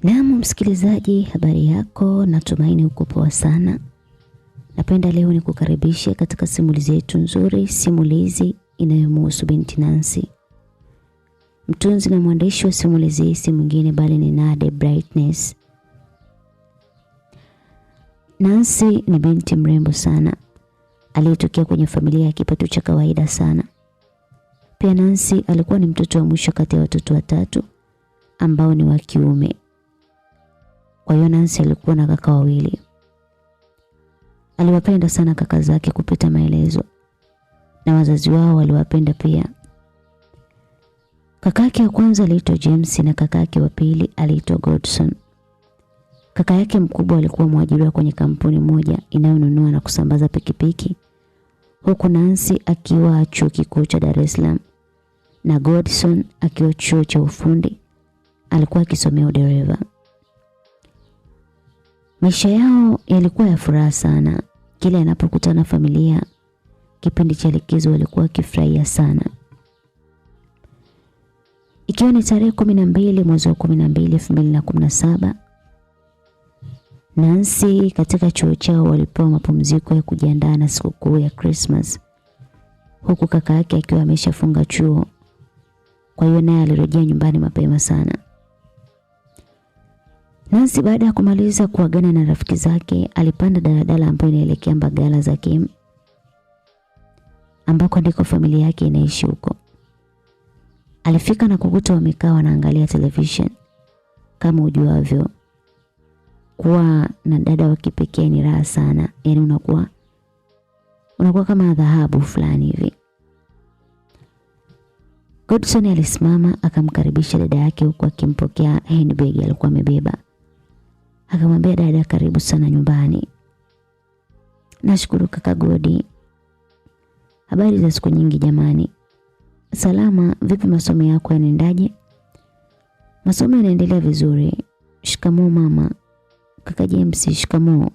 Naam msikilizaji, habari yako, natumaini uko poa sana. Napenda leo nikukaribishe katika simulizi yetu nzuri, simulizi inayomhusu binti Nancy. Mtunzi na mwandishi wa simulizi hii si mwingine bali ni Nade Brightness. Nancy ni binti mrembo sana, aliyetokea kwenye familia ya kipato cha kawaida sana. Pia Nancy alikuwa ni mtoto wa mwisho kati ya watoto watatu ambao ni wa kiume. Kwa hiyo Nancy alikuwa na kaka wawili. Aliwapenda sana kaka zake kupita maelezo, na wazazi wao waliwapenda pia. Kaka yake wa kwanza aliitwa James na kaka yake wa pili aliitwa Godson. Kaka yake mkubwa alikuwa mwajiriwa kwenye kampuni moja inayonunua na kusambaza pikipiki, huku Nancy akiwa chuo kikuu cha Dar es Salaam na Godson akiwa chuo cha ufundi, alikuwa akisomea udereva. Maisha yao yalikuwa ya furaha sana. Kila anapokutana familia kipindi cha likizo walikuwa wakifurahia sana. Ikiwa ni tarehe 12 mwezi wa 12 2017, Nancy katika chuo chao walipewa mapumziko ya kujiandaa na sikukuu ya Christmas, huku kaka yake akiwa ameshafunga chuo. Kwa hiyo naye alirejea nyumbani mapema sana. Nancy baada ya kumaliza kuagana na rafiki zake alipanda daladala ambayo inaelekea Mbagala za Kim, ambako ndiko familia yake inaishi huko. Alifika na kukuta wamekaa wanaangalia television. Kama ujuavyo, kuwa na dada wa kipekee ni raha sana. Yaani unakuwa kama dhahabu fulani hivi. Godson alisimama akamkaribisha dada yake huku akimpokea handbag alikuwa amebeba. Akamwambia dada, karibu sana nyumbani. Nashukuru kaka Godi. Habari za siku nyingi jamani. Salama, vipi masomo yako yanaendaje? Masomo yanaendelea vizuri. Shikamoo mama. Kaka James, shikamoo.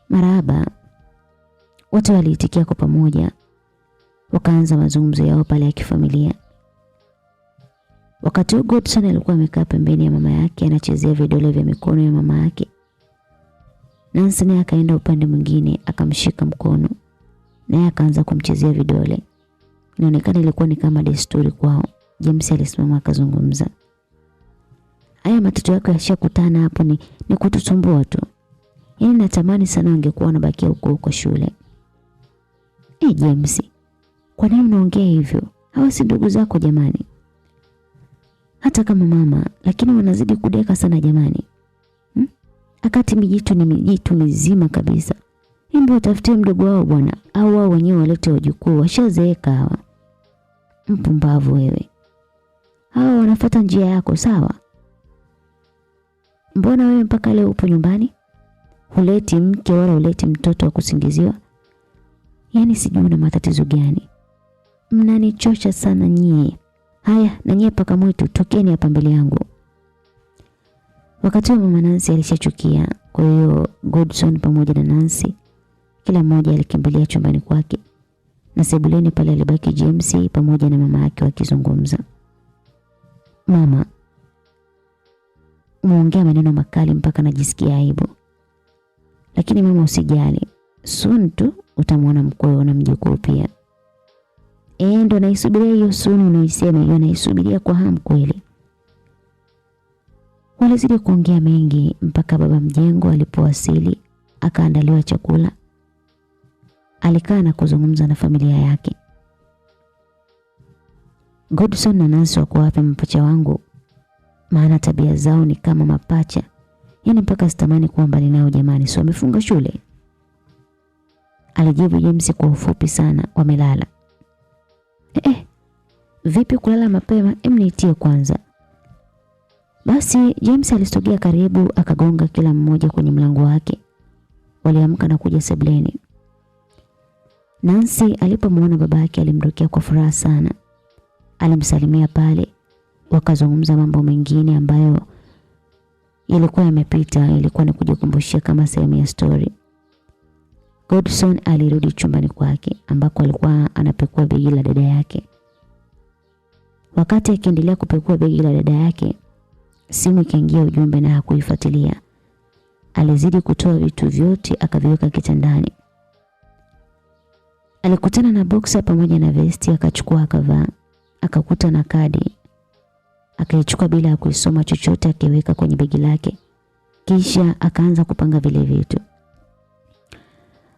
Marahaba. Wote waliitikia kwa pamoja. Wakaanza mazungumzo yao pale ya kifamilia. Wakati huo Godson alikuwa amekaa pembeni ya mama yake anachezea vidole vya mikono ya mama yake. Nancy naye akaenda upande mwingine akamshika mkono, naye akaanza kumchezea vidole. Inaonekana ilikuwa ni kama desturi kwao. James alisimama akazungumza. Haya matoto yako yashakutana hapo ni kutusumbua tu. Yaani natamani sana ungekuwa unabakia huko shule. James, kwa nini unaongea hivyo? Hawa si ndugu zako jamani. Hata kama mama, lakini wanazidi kudeka sana jamani. Akati mijitu ni mijitu mizima kabisa. Hebu utafutie mdogo wao bwana, au wao wenyewe walete wajukuu, washazeeka hawa. Mpumbavu wewe. Hawa wanafuata njia yako, sawa? Mbona wewe mpaka leo upo nyumbani? Huleti mke wala huleti mtoto wa kusingiziwa? Yaani sijui una matatizo gani? Mnanichosha sana nyie. Haya, na nyie paka mwitu, tokeni hapa mbele yangu. Wakati wa mama Nancy alishachukia, kwa hiyo Godson pamoja na Nancy kila mmoja alikimbilia chumbani kwake, na sebuleni pale alibaki James pamoja na mama yake wakizungumza. Mama, muongea maneno makali mpaka najisikia aibu. Lakini mama usijali, soon tu utamwona mkweo na mjukuu pia. Ndo naisubiria hiyo soon unaisema, hiyo naisubiria kwa hamu kweli. Walizidi kuongea mengi mpaka baba mjengo alipowasili, akaandaliwa chakula. Alikaa na kuzungumza na familia yake. Godson na Nancy wako wapi mapacha wangu? Maana tabia zao ni kama mapacha. Yaani mpaka sitamani kuwa mbali nao jamani, sio wamefunga shule? Alijibu James kwa ufupi sana, wamelala. Vipi kulala mapema? Niitie kwanza. Basi James alisogea karibu akagonga kila mmoja kwenye mlango wake. Waliamka na kuja sebuleni. Nancy alipomwona baba yake alimrukia kwa furaha sana. Alimsalimia pale, wakazungumza mambo mengine ambayo ilikuwa yamepita, ilikuwa ni kujikumbushia kama sehemu ya story. Godson alirudi chumbani kwake ambako alikuwa anapekua begi la dada yake. Wakati akiendelea kupekua begi la dada yake, Simu ikaingia ujumbe na hakuifuatilia. Alizidi kutoa vitu vyote akaviweka kitandani. Alikutana na boxer pamoja na vesti, akachukua akavaa. Akakuta na kadi. Akaichukua bila kuisoma chochote, akiweka kwenye begi lake. Kisha akaanza kupanga vile vitu.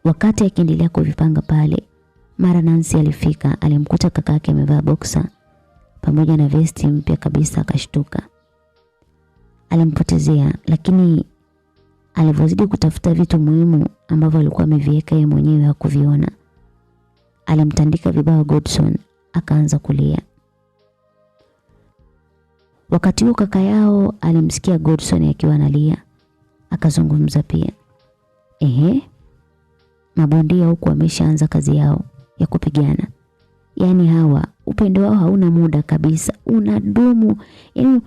Wakati akiendelea kuvipanga pale, mara Nancy alifika. Alimkuta kaka yake amevaa boxer pamoja na vesti mpya kabisa, akashtuka. Alimpotezea, lakini alivyozidi kutafuta vitu muhimu ambavyo alikuwa ameviweka yeye mwenyewe hakuviona. Alimtandika vibao Godson, akaanza kulia. Wakati huo kaka yao alimsikia Godson akiwa analia, akazungumza pia. Mabondia huku wameshaanza kazi yao ya kupigana. Yaani hawa upendo wao hauna muda kabisa. Unadumu, yaani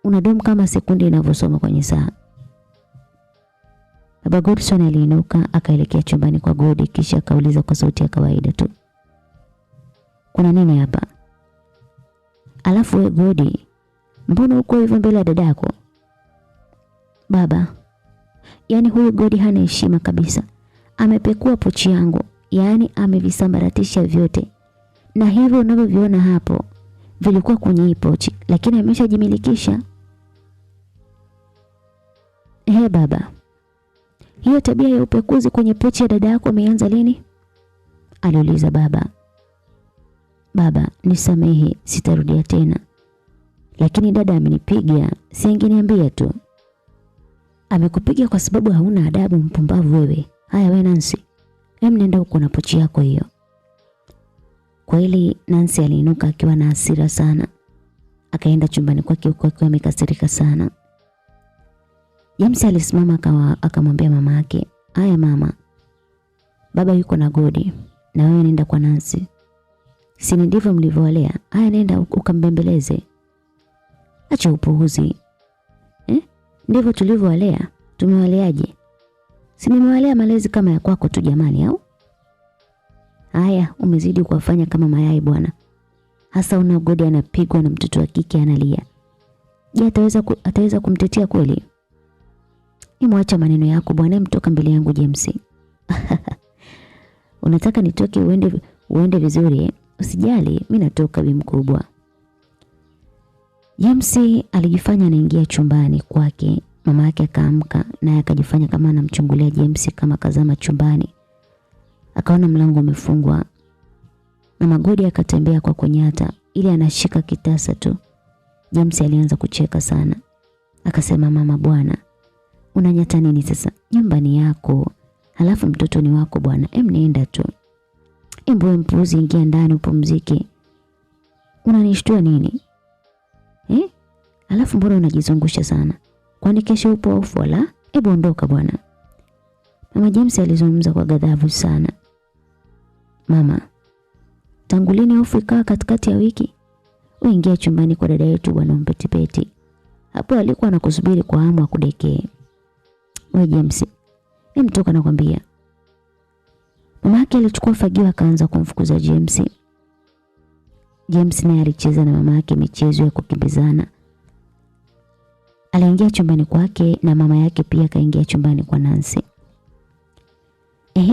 unadumu kama sekunde inavyosoma kwenye saa. Baba Godson aliinuka akaelekea chumbani kwa Godi, kisha akauliza kwa sauti ya kawaida tu, kuna nini hapa? Alafu we Godi, mbona uko hivyo mbele ya dadako? Baba, yaani huyu Godi hana heshima kabisa. Amepekua pochi yangu, yaani amevisambaratisha vyote. Na hivyo unavyoviona hapo vilikuwa kwenye hii pochi, lakini ameshajimilikisha. Baba, hiyo tabia ya upekuzi kwenye pochi ya dada yako imeanza lini? Aliuliza baba. Baba, nisamehe, sitarudia tena. Lakini dada amenipiga, si angeniambia tu. Amekupiga kwa sababu hauna adabu, mpumbavu wewe. Haya we Nancy, nenda huko na pochi yako hiyo. Kwa hili Nancy aliinuka akiwa na hasira sana. Akaenda chumbani kwake huko akiwa amekasirika sana. James alisimama akamwambia mama yake, "Haya mama, baba yuko na Godi, na wewe nenda kwa Nancy. Si ndivyo mlivyowalea? Haya nenda ukambembeleze." Acha upuuzi. Ndivyo tulivyowalea? Tumewaleaje? Si nimewalea malezi kama ya kwako tu jamani au? Haya, umezidi kuwafanya kama mayai bwana. Hasa una Godi anapigwa na mtoto wa kike analia. Je, ataweza kumtetea kweli? Nimwacha maneno yako bwana, mtoka mbele yangu James. Unataka nitoke uende vizuri? Usijali, mimi natoka bi mkubwa. James alijifanya anaingia chumbani kwake. Mama yake akaamka naye akajifanya kama anamchungulia James kama kazama chumbani. Akaona mlango umefungwa. Mama Godi akatembea kwa kunyata ili anashika kitasa tu. James alianza kucheka sana. Akasema, "Mama bwana, unanyata nini sasa? Nyumba ni yako. Halafu mtoto ni wako bwana. Nenda tu. Wewe mpuuzi, ingia ndani upumzike. Unanishtua nini? Halafu mbona unajizungusha sana? Kwani kesho upo off wala? Ondoka bwana." Mama James alizungumza kwa ghadhabu sana. "Mama, tangu lini off ikawa katikati ya wiki? Wewe ingia chumbani kwa dada yetu bwana Mpetipeti. Hapo alikuwa anakusubiri kwa hamu akudekee." "Wewe James, mtoka nakwambia." Mama yake alichukua fagio akaanza kumfukuza James. James naye alicheza na mama yake michezo ya kukimbizana. Aliingia chumbani kwake na mama yake pia kaingia chumbani kwa Nancy.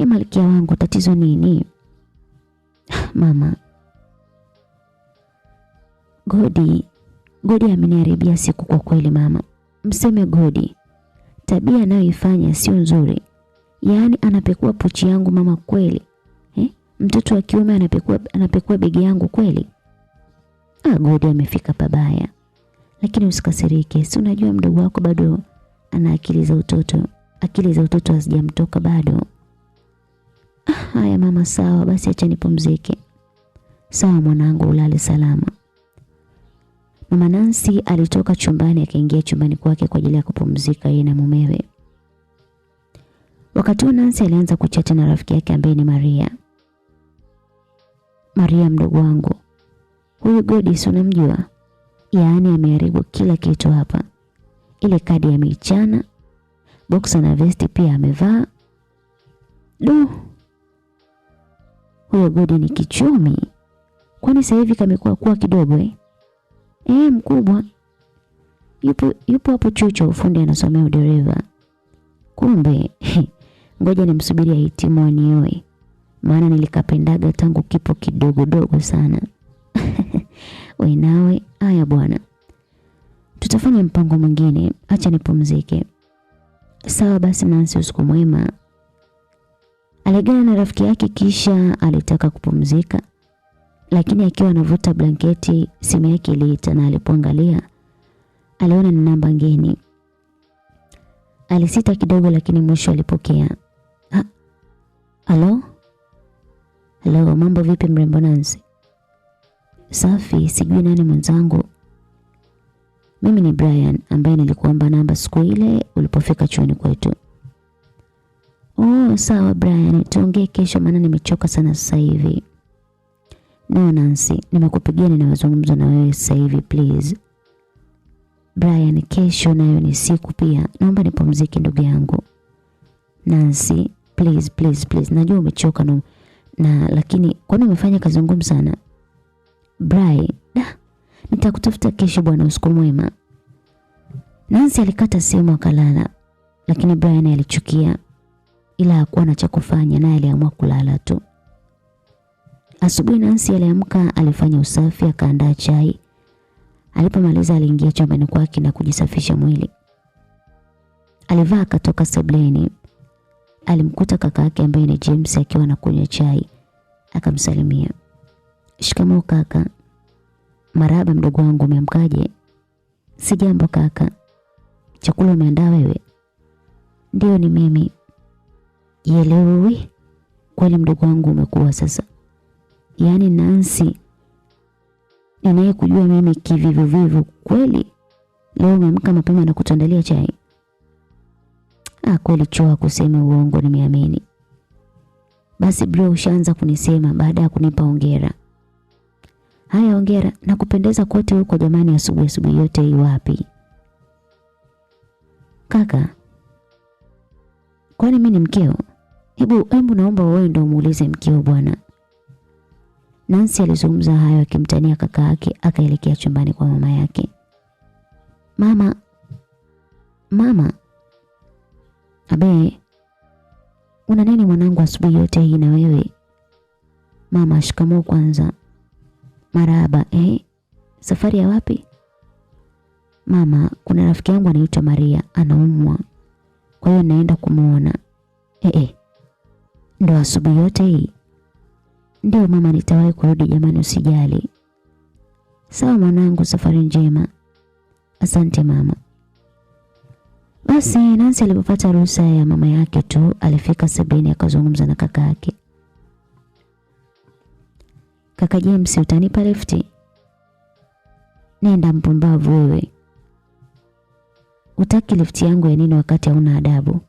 Malkia wangu, tatizo nini?" "Mama, Godi ameniharibia siku kwa kweli mama. Mseme Godi. Tabia anayoifanya sio nzuri. Yaani anapekua pochi yangu mama kweli. Mtoto wa kiume anapekua begi yangu kweli?" Godi amefika pabaya. Lakini usikasirike. Si unajua mdogo wako bado ana akili za utoto. Akili za utoto hazijamtoka bado. Haya mama, sawa basi, acha nipumzike." "Sawa mwanangu, ulale salama." Mama Nancy alitoka chumbani akaingia chumbani kwake kwa ajili ya kupumzika yeye na mumewe. Wakati huo Nancy alianza kuchata na rafiki yake ambaye ni Maria. "Maria mdogo wangu, huyu Godi si unamjua? Yaani ameharibu kila kitu hapa. Ile kadi ameichana, boxer na vesti pia amevaa. Huyo Godi ni kichumi. Kwani sasa hivi kamekuwa kidogo mkubwa. yupo hapo chuo cha ufundi anasomea udereva. Kumbe ngoja nimsubiri ahitimu anioe. Maana nilikapendaga tangu kipo kidogo sana. Wewe nawe, haya bwana. Tutafanya mpango mwingine, acha nipumzike. Sawa basi Nancy, usiku mwema. Aligana na rafiki yake kisha alitaka kupumzika. Lakini akiwa anavuta blanketi, simu yake iliita na alipoangalia aliona ni namba ngeni. Alisita kidogo lakini mwisho alipokea. Halo? Hello, mambo vipi mrembo Nancy? Safi, sijui nani mwenzangu. Mimi ni Brian ambaye nilikuomba namba siku ile ulipofika chuoni kwetu. Oh, sawa Brian, tuongee kesho maana nimechoka sana sasa hivi. No Nancy, nimekupigia na mazungumzo na wewe sasa hivi please. Brian, kesho nayo ni siku pia. Naomba nipumzike ndugu yangu. Nancy, please. Najua umechoka na lakini kwani umefanya kazi ngumu sana? Brian, nitakutafuta kesho bwana, usiku mwema. Nancy alikata simu akalala. Lakini Brian alichukia, ila hakuwa na cha kufanya naye aliamua kulala tu. Asubuhi Nancy aliamka, alifanya usafi, akaandaa chai. Alipomaliza aliingia chumbani kwake na kujisafisha mwili. Alivaa akatoka sebuleni. Alimkuta kaka yake ambaye ni James akiwa anakunywa chai. Akamsalimia. Shikamoo kaka. Marahaba mdogo wangu, umeamkaje? Sijambo kaka. Chakula umeandaa wewe? Ndio ni mimi. Yelewi. Kweli mdogo wangu umekuwa sasa. Yaani Nancy ninaye kujua mimi kivivu kweli. Leo umeamka mapema na kutuandalia chai. Kweli choa kusema uongo, nimeamini. Basi bro, ushaanza kunisema baada ya kunipa hongera. Haya hongera, nakupendeza kote huko jamani, asubuhi yote hii wapi? Kaka, kwani mimi ni mkeo? Hebu naomba wewe ndio muulize mkeo bwana. Nancy alizungumza hayo akimtania kaka yake, akaelekea chumbani kwa mama yake. Mama. Abe, una nini mwanangu asubuhi yote hii na wewe? Mama, shikamoo kwanza. Marahaba, safari ya wapi? Mama, kuna rafiki yangu anaitwa Maria, anaumwa. Kwa hiyo naenda kumuona. Ndo asubuhi yote hii? Ndio mama, nitawahi kurudi jamani, usijali. Sawa mwanangu, safari njema. Asante mama. Basi Nancy alipopata ruhusa ya mama yake tu alifika sebuleni akazungumza na kaka yake. Kaka James, utanipa lifti? Nenda mpumbavu wewe. Utaki lifti yangu ya nini wakati hauna adabu?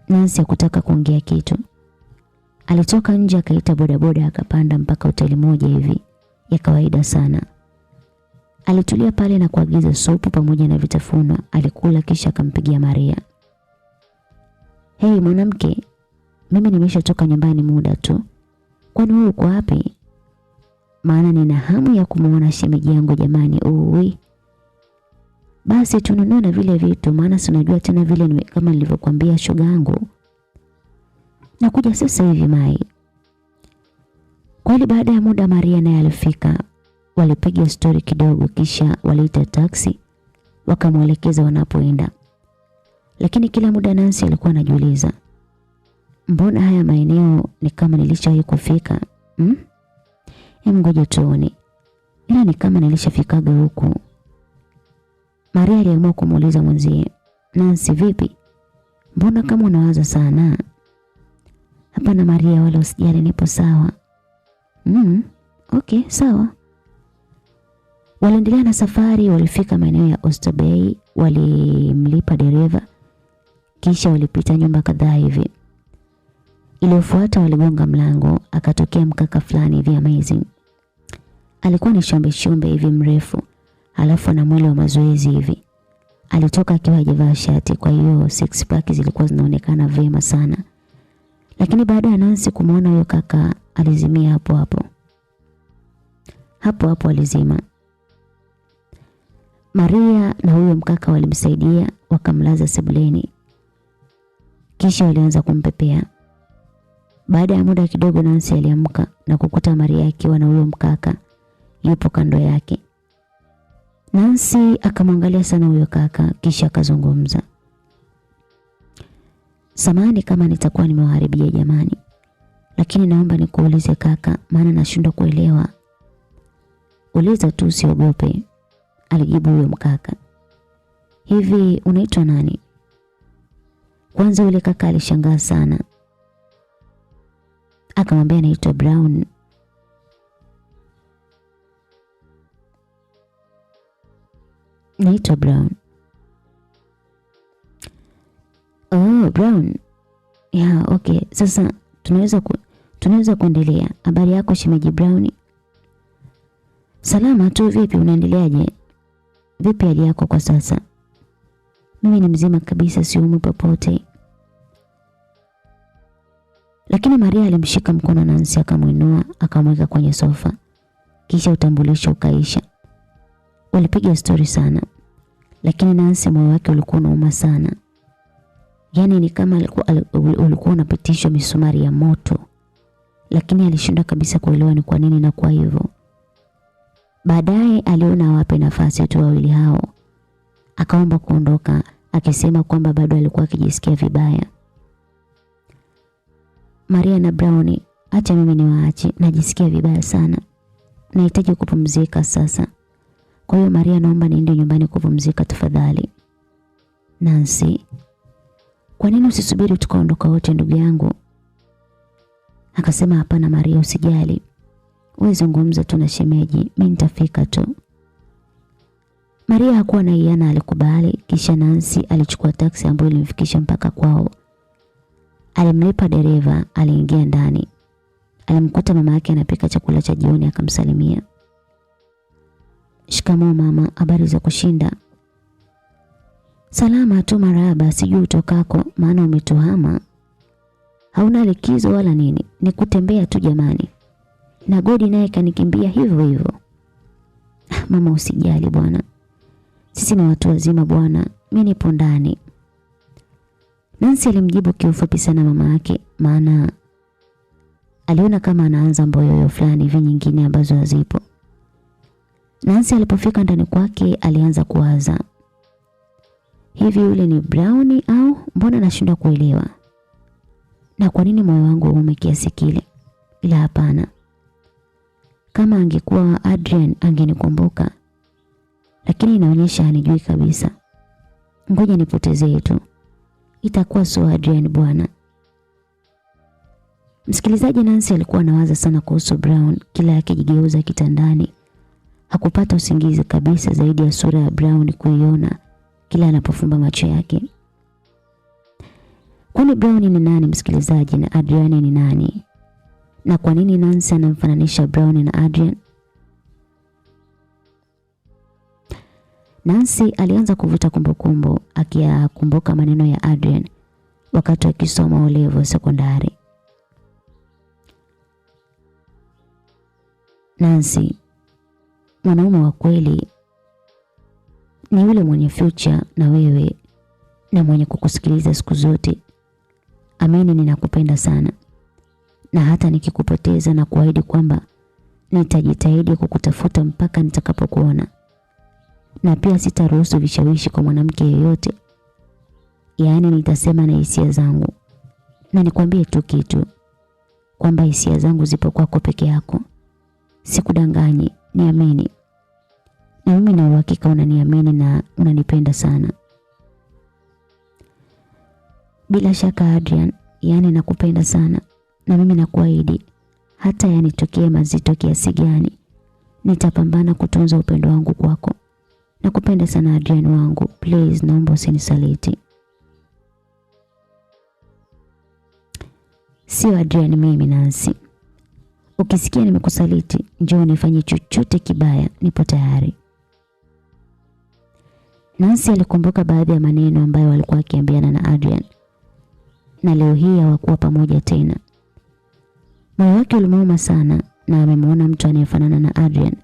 Nancy hakutaka kuongea kitu. Alitoka nje akaita bodaboda akapanda mpaka hoteli moja hivi ya kawaida sana. Alitulia pale na kuagiza supu pamoja na vitafunwa. Alikula kisha akampigia Maria. Hey mwanamke, mimi nimeshatoka nyumbani muda tu. Kwani wewe uko wapi? Maana nina hamu ya kumuona shemeji yangu jamani. Uwi. Basi tununue na vile vitu, maana si unajua tena vile kama nilivyokuambia shoga yangu. Nakuja sasa hivi Mai. Kweli baada ya muda Maria naye alifika. Walipiga story kidogo kisha waliita taxi wakamwelekeza wanapoenda. Lakini kila muda Nancy alikuwa anajiuliza, mbona haya maeneo ni kama nilishawahi kufika? Ngoja tuone. Ila ni kama nilishafikaga huku. Maria aliamua kumuuliza mwenzie, Nancy vipi? Mbona kama unawaza sana? Hapana Maria, wala usijali, nipo sawa. Okay, sawa. Waliendelea na safari. Walifika maeneo ya Oyster Bay, walimlipa dereva kisha walipita nyumba kadhaa hivi. Iliyofuata waligonga mlango, akatokea mkaka fulani hivi amazing. Alikuwa ni shombe hivi mrefu, alafu na mwili wa mazoezi hivi. Alitoka akiwa hajavaa shati, kwa hiyo six pack zilikuwa zinaonekana vyema sana. Lakini baada ya Nancy kumuona huyo kaka, alizimia hapo hapo alizima. Maria na huyo mkaka walimsaidia, wakamlaza sebuleni. Kisha walianza kumpepea. Baada ya muda kidogo Nancy aliamka na kukuta Maria akiwa na huyo mkaka yupo kando yake. Nancy akamwangalia sana huyo kaka kisha akazungumza. Samahani kama nitakuwa nimewaharibia jamani. Lakini naomba nikuulize kaka, maana nashindwa kuelewa. Uliza tu usiogope, alijibu huyo mkaka. Hivi unaitwa nani? Kwanza yule kaka alishangaa sana. Akamwambia naitwa Brown. Naitwa Brown. Oh, Brown. Ya, okay. Sasa tunaweza kuendelea. Habari yako shemeji Brown? Salama tu, vipi unaendeleaje? Vipi hali yako kwa sasa? Mimi ni mzima kabisa, siumwi popote. Lakini Maria alimshika mkono Nancy akamuinua akamweka kwenye sofa. Kisha utambulisho ukaisha. Walipiga story sana. Lakini Nancy moyo wake ulikuwa unauma sana. Yaani ni kama ulikuwa unapitishwa misumari ya moto. Lakini alishindwa kabisa kuelewa ni kwa nini na kwa hivyo. Baadaye aliona awape nafasi tu wawili hao. Akaomba kuondoka akisema kwamba bado alikuwa akijisikia vibaya. Maria na Brown, acha mimi niwaache, najisikia vibaya sana. Nahitaji kupumzika sasa. Kwa hiyo Maria, naomba niende nyumbani kupumzika tafadhali. Nancy, kwa nini usisubiri tukaondoka wote ndugu yangu? Akasema hapana Maria, usijali. Wewe zungumza tu na shemeji, mimi nitafika tu. Maria hakuwa na hiana, alikubali. Kisha Nancy alichukua taksi ambayo ilimfikisha mpaka kwao. Alimlipa dereva, aliingia ndani. Alimkuta mama yake anapika chakula cha jioni akamsalimia. Shikamoo mama, habari za kushinda? Salama tu marahaba, sijui utokako maana umetuhama. Hauna likizo wala nini? Ni kutembea tu jamani. Na Godi naye kanikimbia hivyo hivyo. Mama usijali bwana. Sisi ni watu wazima bwana. Mimi nipo ndani. Nancy alimjibu kiufupi sana mama yake, maana aliona kama anaanza mboyoyo fulani hivi nyingine ambazo hazipo. Nancy alipofika ndani kwake alianza kuwaza. Hivi yule ni Brown au mbona nashindwa kuelewa? Na kwa nini moyo wangu uume kiasi kile? Ila hapana. Kama angekuwa Adrian angenikumbuka. Lakini inaonyesha hanijui kabisa. Ngoja nipotezee tu. Itakuwa so Adrian bwana. Msikilizaji, Nancy alikuwa anawaza sana kuhusu Brown kila akijigeuza kitandani. Hakupata usingizi kabisa zaidi ya sura ya Brown kuiona kila anapofumba macho yake. Kwani Brown ni nani msikilizaji, na Adrian ni nani? Na kwa nini Nancy anamfananisha Brown na Adrian? Nancy alianza kuvuta kumbukumbu akiyakumbuka maneno ya Adrian wakati akisoma O-level sekondari. Nancy, mwanaume wa kweli ni yule mwenye future na wewe na mwenye kukusikiliza siku zote. Amini ninakupenda sana. Na hata nikikupoteza na kuahidi kwamba nitajitahidi kukutafuta mpaka nitakapokuona. Na pia sitaruhusu vishawishi kwa mwanamke yeyote. Yaani nitasema na hisia zangu. Na nikwambie tu kitu, kwamba hisia zangu zipo kwako peke yako. Sikudanganyi, niamini. Na mimi na uhakika unaniamini na unanipenda sana. Bila shaka Adrian, yaani nakupenda sana. Na mimi nakuahidi, hata yanitokee mazito kiasi gani, nitapambana kutunza upendo wangu kwako. Nakupenda sana Adrian wangu, please naomba usinisaliti. Sio Adrian mimi Nancy. Ukisikia nimekusaliti, njoo nifanye chochote kibaya, nipo tayari. Nancy alikumbuka baadhi ya maneno ambayo walikuwa wakiambiana na Adrian. Na leo hii hawakuwa pamoja tena. Moyo wake ulimuuma sana na amemuona mtu anayefanana na Adrian,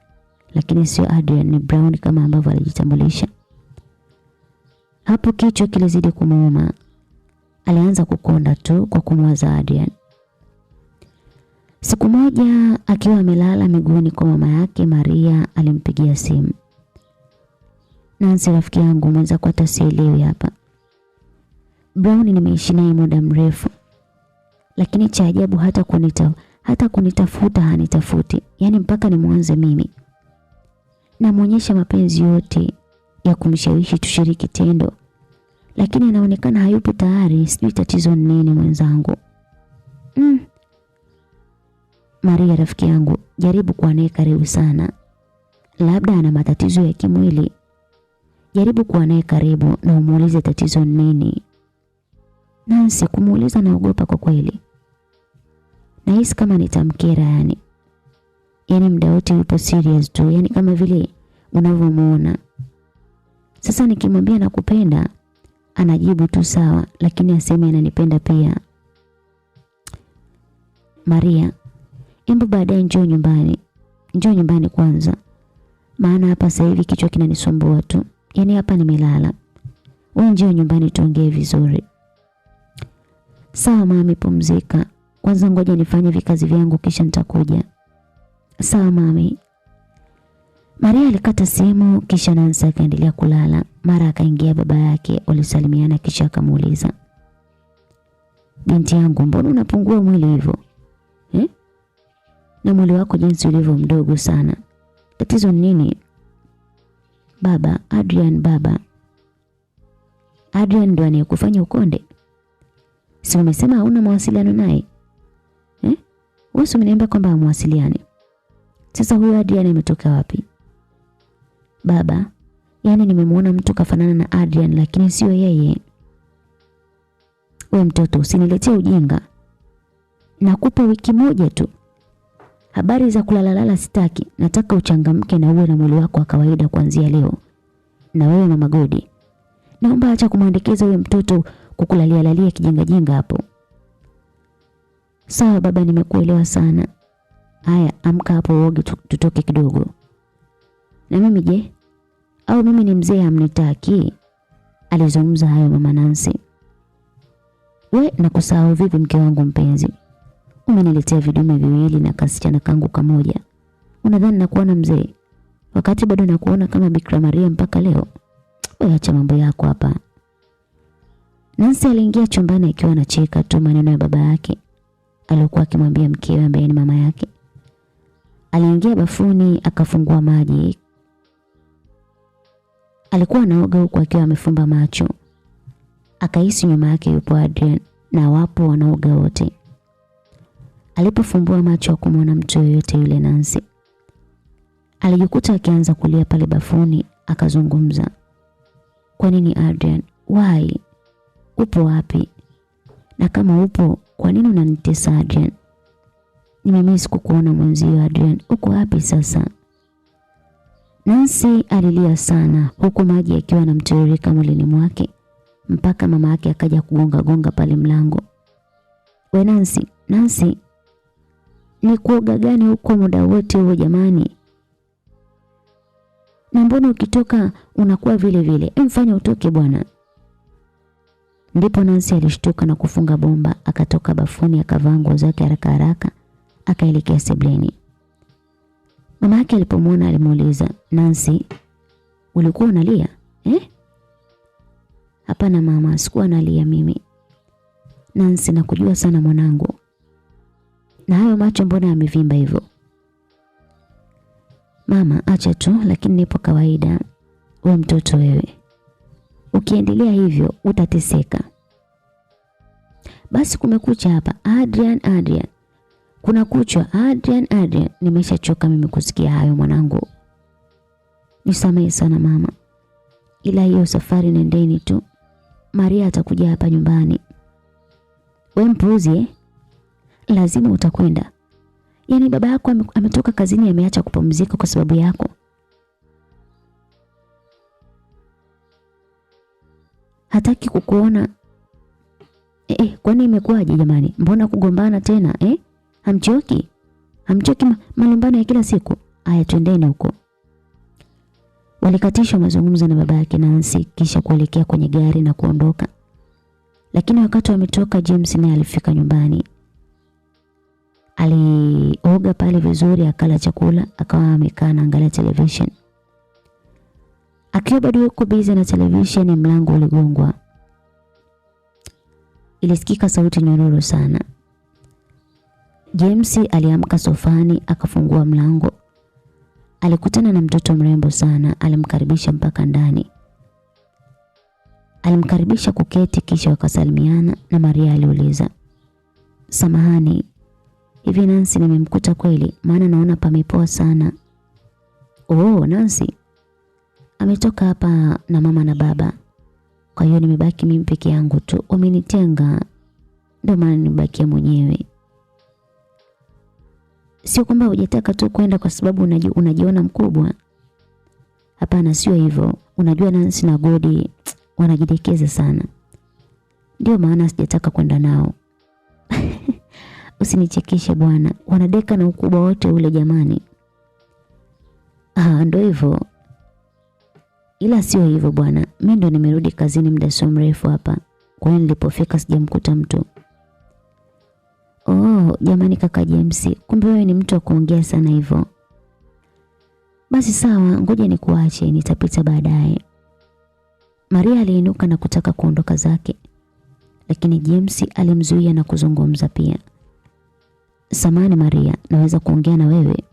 lakini sio Adrian, ni Brown kama ambavyo alijitambulisha. Hapo kichwa kilizidi kumuuma. Alianza kukonda tu kwa kumwaza Adrian. Siku moja akiwa amelala miguuni kwa mama yake, Maria alimpigia simu. Nancy, rafiki yangu, umeweza kwa tasielewi hapa. Brown nimeishi naye muda mrefu, lakini cha ajabu hata kunitafuta hanitafuti. Yaani mpaka nimwanze mimi. Namuonyesha mapenzi yote ya kumshawishi tushiriki tendo, lakini anaonekana hayupo tayari. Sijui tatizo ni nini mwenzangu. Maria, rafiki yangu, jaribu kuwa naye karibu sana. Labda ana matatizo ya kimwili. Jaribu kuwa naye karibu na umuulize tatizo ni nini. Nancy, kumuuliza naogopa kwa kweli. Nahisi kama nitamkera yani. Yaani muda wote yupo serious tu, yani kama vile unavyomuona. Sasa nikimwambia nakupenda, anajibu tu sawa, lakini aseme ananipenda pia. Maria, hebu baadaye njoo nyumbani. Njoo nyumbani kwanza. Maana hapa sasa hivi kichwa kinanisumbua tu. Yaani hapa nimelala. Wewe njoo nyumbani tuongee vizuri. Sawa mami, pumzika. Kwanza ngoja nifanye vikazi vyangu kisha nitakuja. Sawa mami. Maria alikata simu kisha Nancy akaendelea kulala. Mara akaingia baba yake, walisalimiana kisha akamuuliza, binti yangu, mbona unapungua mwili hivyo? Na mwili wako jinsi ulivyo mdogo sana. Tatizo nini? Baba, Adrian ndo anayekufanya ukonde? Si umesema hauna mawasiliano naye? Wewe umeniambia kwamba hamwasiliani. Sasa huyo Adrian ametoka wapi? Baba, yani nimemuona mtu kafanana na Adrian lakini sio yeye. Wewe mtoto, usiniletee ujinga. Nakupa wiki moja tu. Habari za kulalalala sitaki. Nataka uchangamke na uwe na mwili wako wa kawaida kuanzia leo. Na wewe mama Godi, naomba acha kumwendekeza huyo mtoto kukulalia kijinga hapo. Sawa baba, nimekuelewa sana. Haya, amka hapo uoge tutoke kidogo. Na mimi je? Au mimi ni mzee hamnitaki? Alizungumza hayo mama Nancy. We, nakusahau vipi mke wangu mpenzi? Umeniletea vidume viwili na kasichana kangu kamoja. Unadhani nakuona mzee wakati bado nakuona kama Bikira Maria mpaka leo? Wewe acha mambo yako hapa. Nancy aliingia chumbani akiwa anacheka tu maneno ya baba yake aliyokuwa akimwambia mkewe ambaye ni mama yake. Aliingia bafuni akafungua maji. Alikuwa anaoga huku akiwa amefumba macho. Akahisi nyuma yake yupo Adrian na wapo wanaoga wote. Alipofumbua macho hakumwona mtu yoyote yule Nancy. Alijikuta akianza kulia pale bafuni, akazungumza. Kwa nini Adrian? Why? Upo wapi? Na kama upo, kwa nini unanitesa Adrian? Nimemiss kukuona mwenzio Adrian. Uko wapi sasa? Nancy alilia sana huku maji yakiwa yanamtiririka mwilini mwake mpaka mama yake akaja kugonga pale mlango. We Nancy, ni kuoga gani huko muda wote huo jamani? Na mbona ukitoka unakuwa vile vile? Mfanya utoke bwana. Ndipo Nancy alishtuka na kufunga bomba, akatoka bafuni akavaa nguo zake haraka akaelekea sebleni. Mama yake alipomwona alimuuliza, Nancy, ulikuwa unalia? Hapana mama, sikuwa nalia mimi. Nancy, nakujua sana mwanangu. Na hayo macho mbona yamevimba hivyo? Mama, acha tu, lakini nipo kawaida. Wewe mtoto wewe. Ukiendelea hivyo utateseka. Basi kumekucha hapa. Adrian. Kuna kuchwa. Adrian. Nimeshachoka mimi kusikia hayo mwanangu. Nisamehe sana mama. Ila hiyo safari nendeni tu. Maria atakuja hapa nyumbani. Wewe mpuzi lazima utakwenda. Yaani baba yako ametoka kazini, ameacha kupumzika kwa sababu yako. Hataki kukuona. Kwani imekuwaje jamani? Mbona kugombana tena? Hamchoki malumbano ya kila siku? Aya, twendeni huko. Walikatisha mazungumzo na baba yake Nancy kisha kuelekea kwenye gari na kuondoka. Lakini wakati wametoka, James naye alifika nyumbani. Alioga pale vizuri, akala chakula, akawa amekaa na angalia television. Akiwa bado yuko busy na television, mlango uligongwa. Ilisikika sauti nyororo sana. James aliamka sofani, akafungua mlango. Alikutana na mtoto mrembo sana, alimkaribisha mpaka ndani. Alimkaribisha kuketi kisha wakasalimiana na Maria aliuliza, "Samahani, hivi Nancy nimemkuta kweli? Maana naona pamepoa sana." "Oh, Nancy ametoka hapa na mama na baba. Kwa hiyo nimebaki mimi peke yangu tu. Wamenitenga. Ndio maana nibakia mwenyewe." "Sio kwamba hujataka tu kwenda kwa sababu unajiona mkubwa." "Hapana, sio hivyo. Unajua Nancy na Godi wanajidekeza sana. Ndio maana sijataka kwenda nao." "Usinichekeshe bwana. Wanadeka na ukubwa wote ule jamani." Ndio hivyo. Ila sio hivyo bwana. Mimi ndo nimerudi kazini muda sio mrefu hapa. Kwa hiyo nilipofika sijamkuta mtu." "Oh, jamani kaka James, kumbe wewe ni mtu wa kuongea sana hivyo." "Basi sawa, ngoja nikuache, nitapita baadaye." Maria aliinuka na kutaka kuondoka zake, lakini James alimzuia na kuzungumza pia. "Samahani Maria, naweza kuongea na wewe?"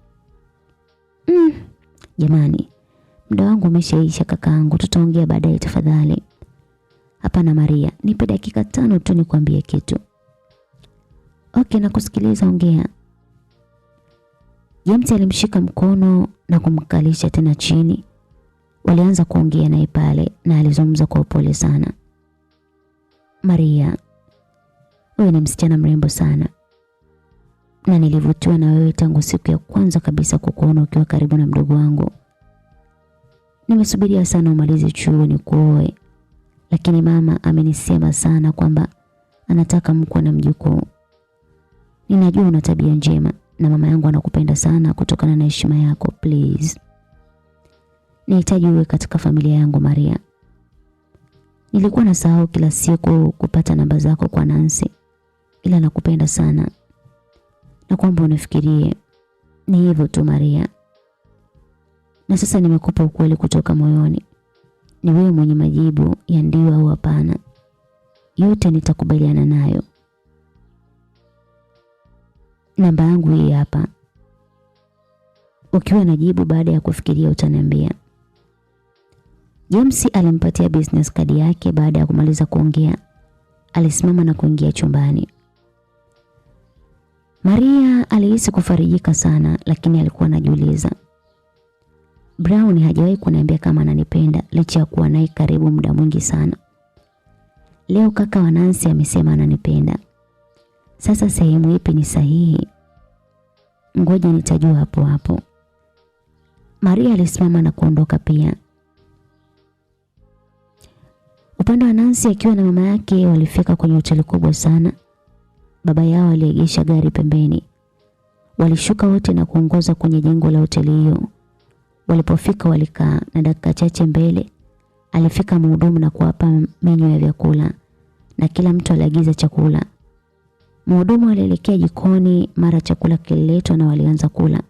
"Jamani, muda wangu umeshaisha kakaangu, tutaongea baadaye tafadhali." "Hapana Maria, nipe dakika 5 tu nikwambie kitu." "Okay, nakusikiliza, ongea." James alimshika mkono na kumkalisha tena chini. Walianza kuongea naye pale na alizungumza kwa upole sana. "Maria, wewe ni msichana mrembo sana. Na nilivutiwa na wewe tangu siku ya kwanza kabisa kukuona ukiwa karibu na mdogo wangu. Nimesubiria sana umalize chuo nikuoe. Lakini mama amenisema sana kwamba anataka mkwe na mjukuu. Ninajua una tabia njema na mama yangu anakupenda sana kutokana na heshima yako. Please, nahitaji uwe katika familia yangu Maria. Nilikuwa nasahau kila siku kupata namba zako kwa Nancy. Ila nakupenda sana. Na kwamba unafikirie. Ni hivyo tu Maria. Na sasa nimekupa ukweli kutoka moyoni. Ni wewe mwenye majibu ya ndio au hapana. Yote nitakubaliana nayo. Namba yangu hii hapa. Ukiwa na jibu baada ya kufikiria utaniambia." James alimpatia business card yake. Baada ya kumaliza kuongea, alisimama na kuingia chumbani. Maria alihisi kufarijika sana, lakini alikuwa anajiuliza, Brown hajawahi kuniambia kama ananipenda licha ya kuwa naye karibu muda mwingi sana. Leo kaka wa Nancy amesema ananipenda. Sasa sehemu ipi ni sahihi? Ngoja nitajua hapo hapo. Maria alisimama na kuondoka pia. Upande wa Nancy akiwa na mama yake walifika kwenye hoteli kubwa sana. Baba yao aliegesha gari pembeni. Walishuka wote na kuongoza kwenye jengo la hoteli hiyo. Walipofika walikaa na dakika chache mbele alifika mhudumu na kuwapa menyu ya vyakula na kila mtu aliagiza chakula. Mhudumu alielekea jikoni, mara chakula kililetwa na walianza kula.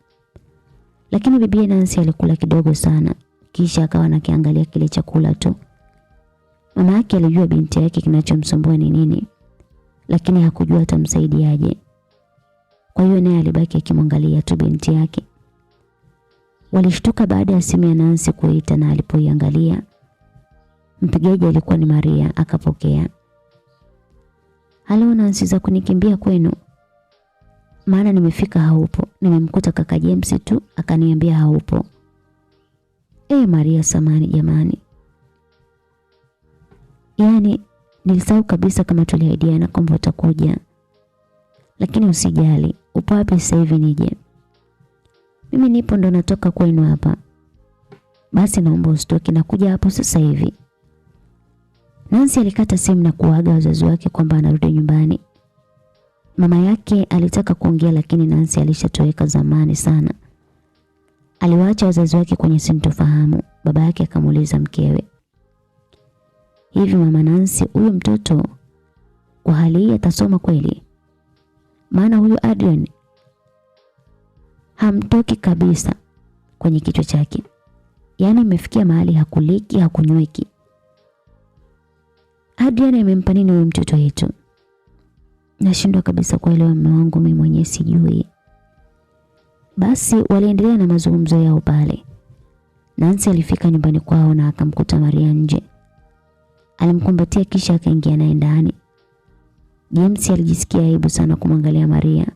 Lakini bibi Nancy alikula kidogo sana, kisha akawa anakiangalia kile chakula tu. Mama yake alijua binti yake kinachomsumbua ni nini, lakini hakujua atamsaidiaje. Kwa hiyo naye alibaki akimwangalia tu binti yake. Walishtuka baada ya simu ya Nancy kuita na alipoiangalia, mpigaji alikuwa ni Maria. Akapokea. "Halo Nancy, za kunikimbia kwenu? Maana nimefika haupo. Nimemkuta kaka James tu akaniambia haupo." Maria, samani jamani. Yaani nilisahau kabisa kama tuliahidiana kwamba utakuja. Lakini usijali, upo wapi sasa hivi nije? Mimi nipo, ndo natoka kwenu hapa. Basi naomba usitoke, nakuja hapo sasa hivi. Nancy alikata simu na kuaga wazazi wake kwamba anarudi nyumbani. Mama yake alitaka kuongea lakini Nancy alishatoweka zamani sana. Aliwaacha wazazi wake kwenye sintofahamu. baba yake akamuuliza mkewe, hivi mama Nancy, huyu mtoto kwa hali hii atasoma kweli? Maana huyu Adrian hamtoki kabisa kwenye kichwa chake. Yaani imefikia mahali hakuliki, hakunyweki. Adrian amempa nini huyu mtoto wetu? Nashindwa kabisa kuelewa mume wangu, mimi mwenyewe sijui. Basi waliendelea na mazungumzo yao pale. Nancy alifika nyumbani kwao na akamkuta Maria nje. Alimkumbatia kisha akaingia naye ndani. James alijisikia aibu sana kumwangalia Maria.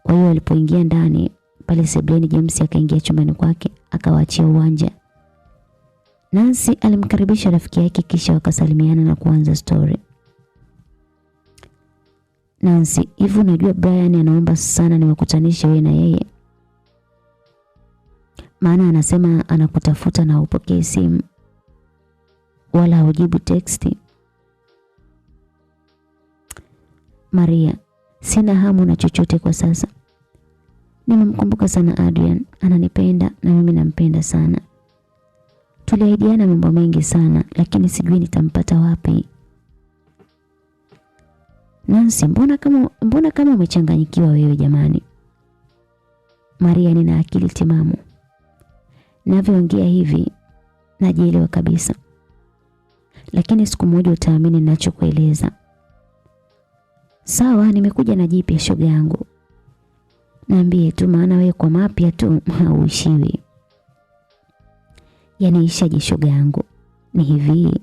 Kwa hiyo alipoingia ndani pale sebuleni, James akaingia chumbani kwake akawaachia uwanja. Nancy alimkaribisha rafiki yake kisha wakasalimiana na kuanza story. Nancy, hivi unajua Brian anaomba sana niwakutanishe wewe na yeye? Maana anasema anakutafuta na upokee simu wala hujibu teksti. Maria, sina hamu na chochote kwa sasa. Nimemkumbuka sana Adrian, ananipenda na mimi nampenda sana. Tuliahidiana mambo mengi sana, lakini sijui nitampata wapi. Nancy, mbona kama umechanganyikiwa wewe jamani? Maria, nina akili timamu. Ninavyoongea hivi najielewa kabisa. Lakini siku moja utaamini ninachokueleza. Sawa, nimekuja na jipya shoga yangu. Niambie tu, maana wewe kwa mapya tu hauishiwi. Yaani ishaje shoga yangu? Ni hivi.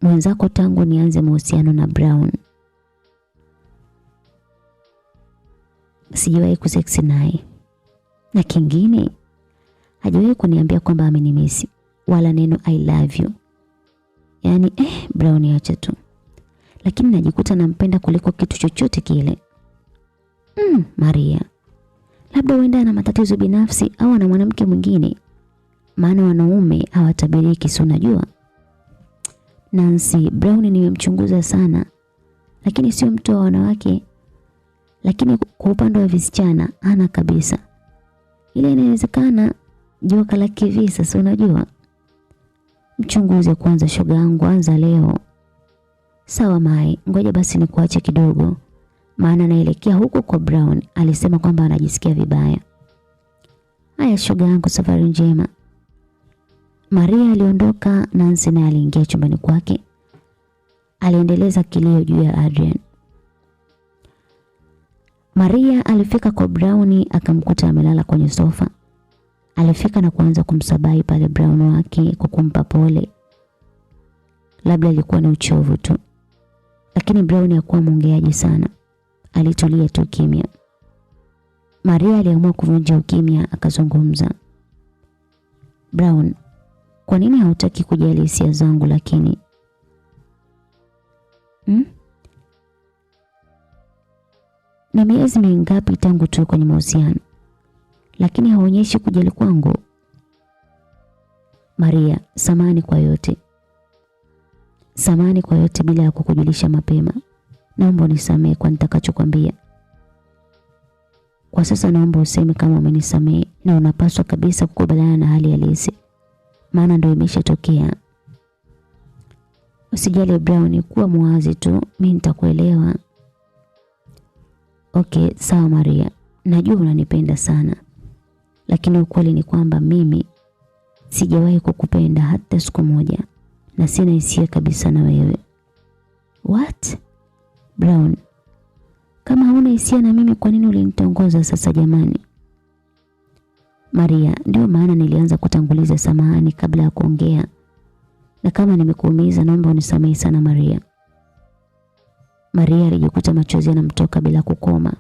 Mwenzako tangu nianze mahusiano na Brown sijawahi kuseksi naye. Na kingine hajawahi kuniambia kwamba amenimisi wala neno I love you. Yaani Brown acha tu. Lakini najikuta nampenda kuliko kitu chochote kile. Maria, labda uenda ana matatizo binafsi au ana mwanamke mwingine. Maana wanaume hawatabiriki, si unajua? Nancy, Brown nimemchunguza sana, lakini sio mtu wa wanawake. Lakini kwa upande wa visichana hana kabisa. Ile inawezekana joka la kivisa, si unajua? Mchunguze kwanza shoga yangu, anza leo. Sawa Mai, ngoja basi nikuache kidogo. Maana naelekea huko kwa Brown, alisema kwamba anajisikia vibaya. Haya shoga yangu, safari njema. Maria aliondoka. Nancy naye aliingia chumbani kwake. Aliendeleza kilio juu ya Adrian. Maria alifika kwa Brown akamkuta amelala kwenye sofa. Alifika na kuanza kumsabai pale Brown wake kwa kumpa pole. Labda ilikuwa ni uchovu tu. Lakini Brown hakuwa mwongeaji sana. Alitulia tu kimya. Maria aliamua kuvunja ukimya akazungumza. Brown, kwa nini hautaki kujali hisia zangu lakini? Ni miezi mingapi tangu tu kwenye mahusiano, lakini haonyeshi kujali kwangu. Maria, samahani kwa yote. Samahani kwa yote bila ya kukujulisha mapema. Naomba unisamehe kwa nitakachokwambia. Kwa sasa naomba useme kama umenisamehe na unapaswa kabisa kukubaliana na hali halisi. Maana ndio imeshatokea. Usijali Brown, kuwa muwazi tu, mimi nitakuelewa. Okay, sawa Maria. Najua unanipenda sana. Lakini ukweli ni kwamba mimi sijawahi kukupenda hata siku moja na sina hisia kabisa na wewe. What? Brown, kama hauna hisia na mimi kwa nini ulinitongoza sasa jamani? Maria, ndio maana nilianza kutanguliza samahani kabla ya kuongea. Na kama nimekuumiza naomba unisamehe sana Maria. Maria alijikuta machozi yanamtoka bila kukoma.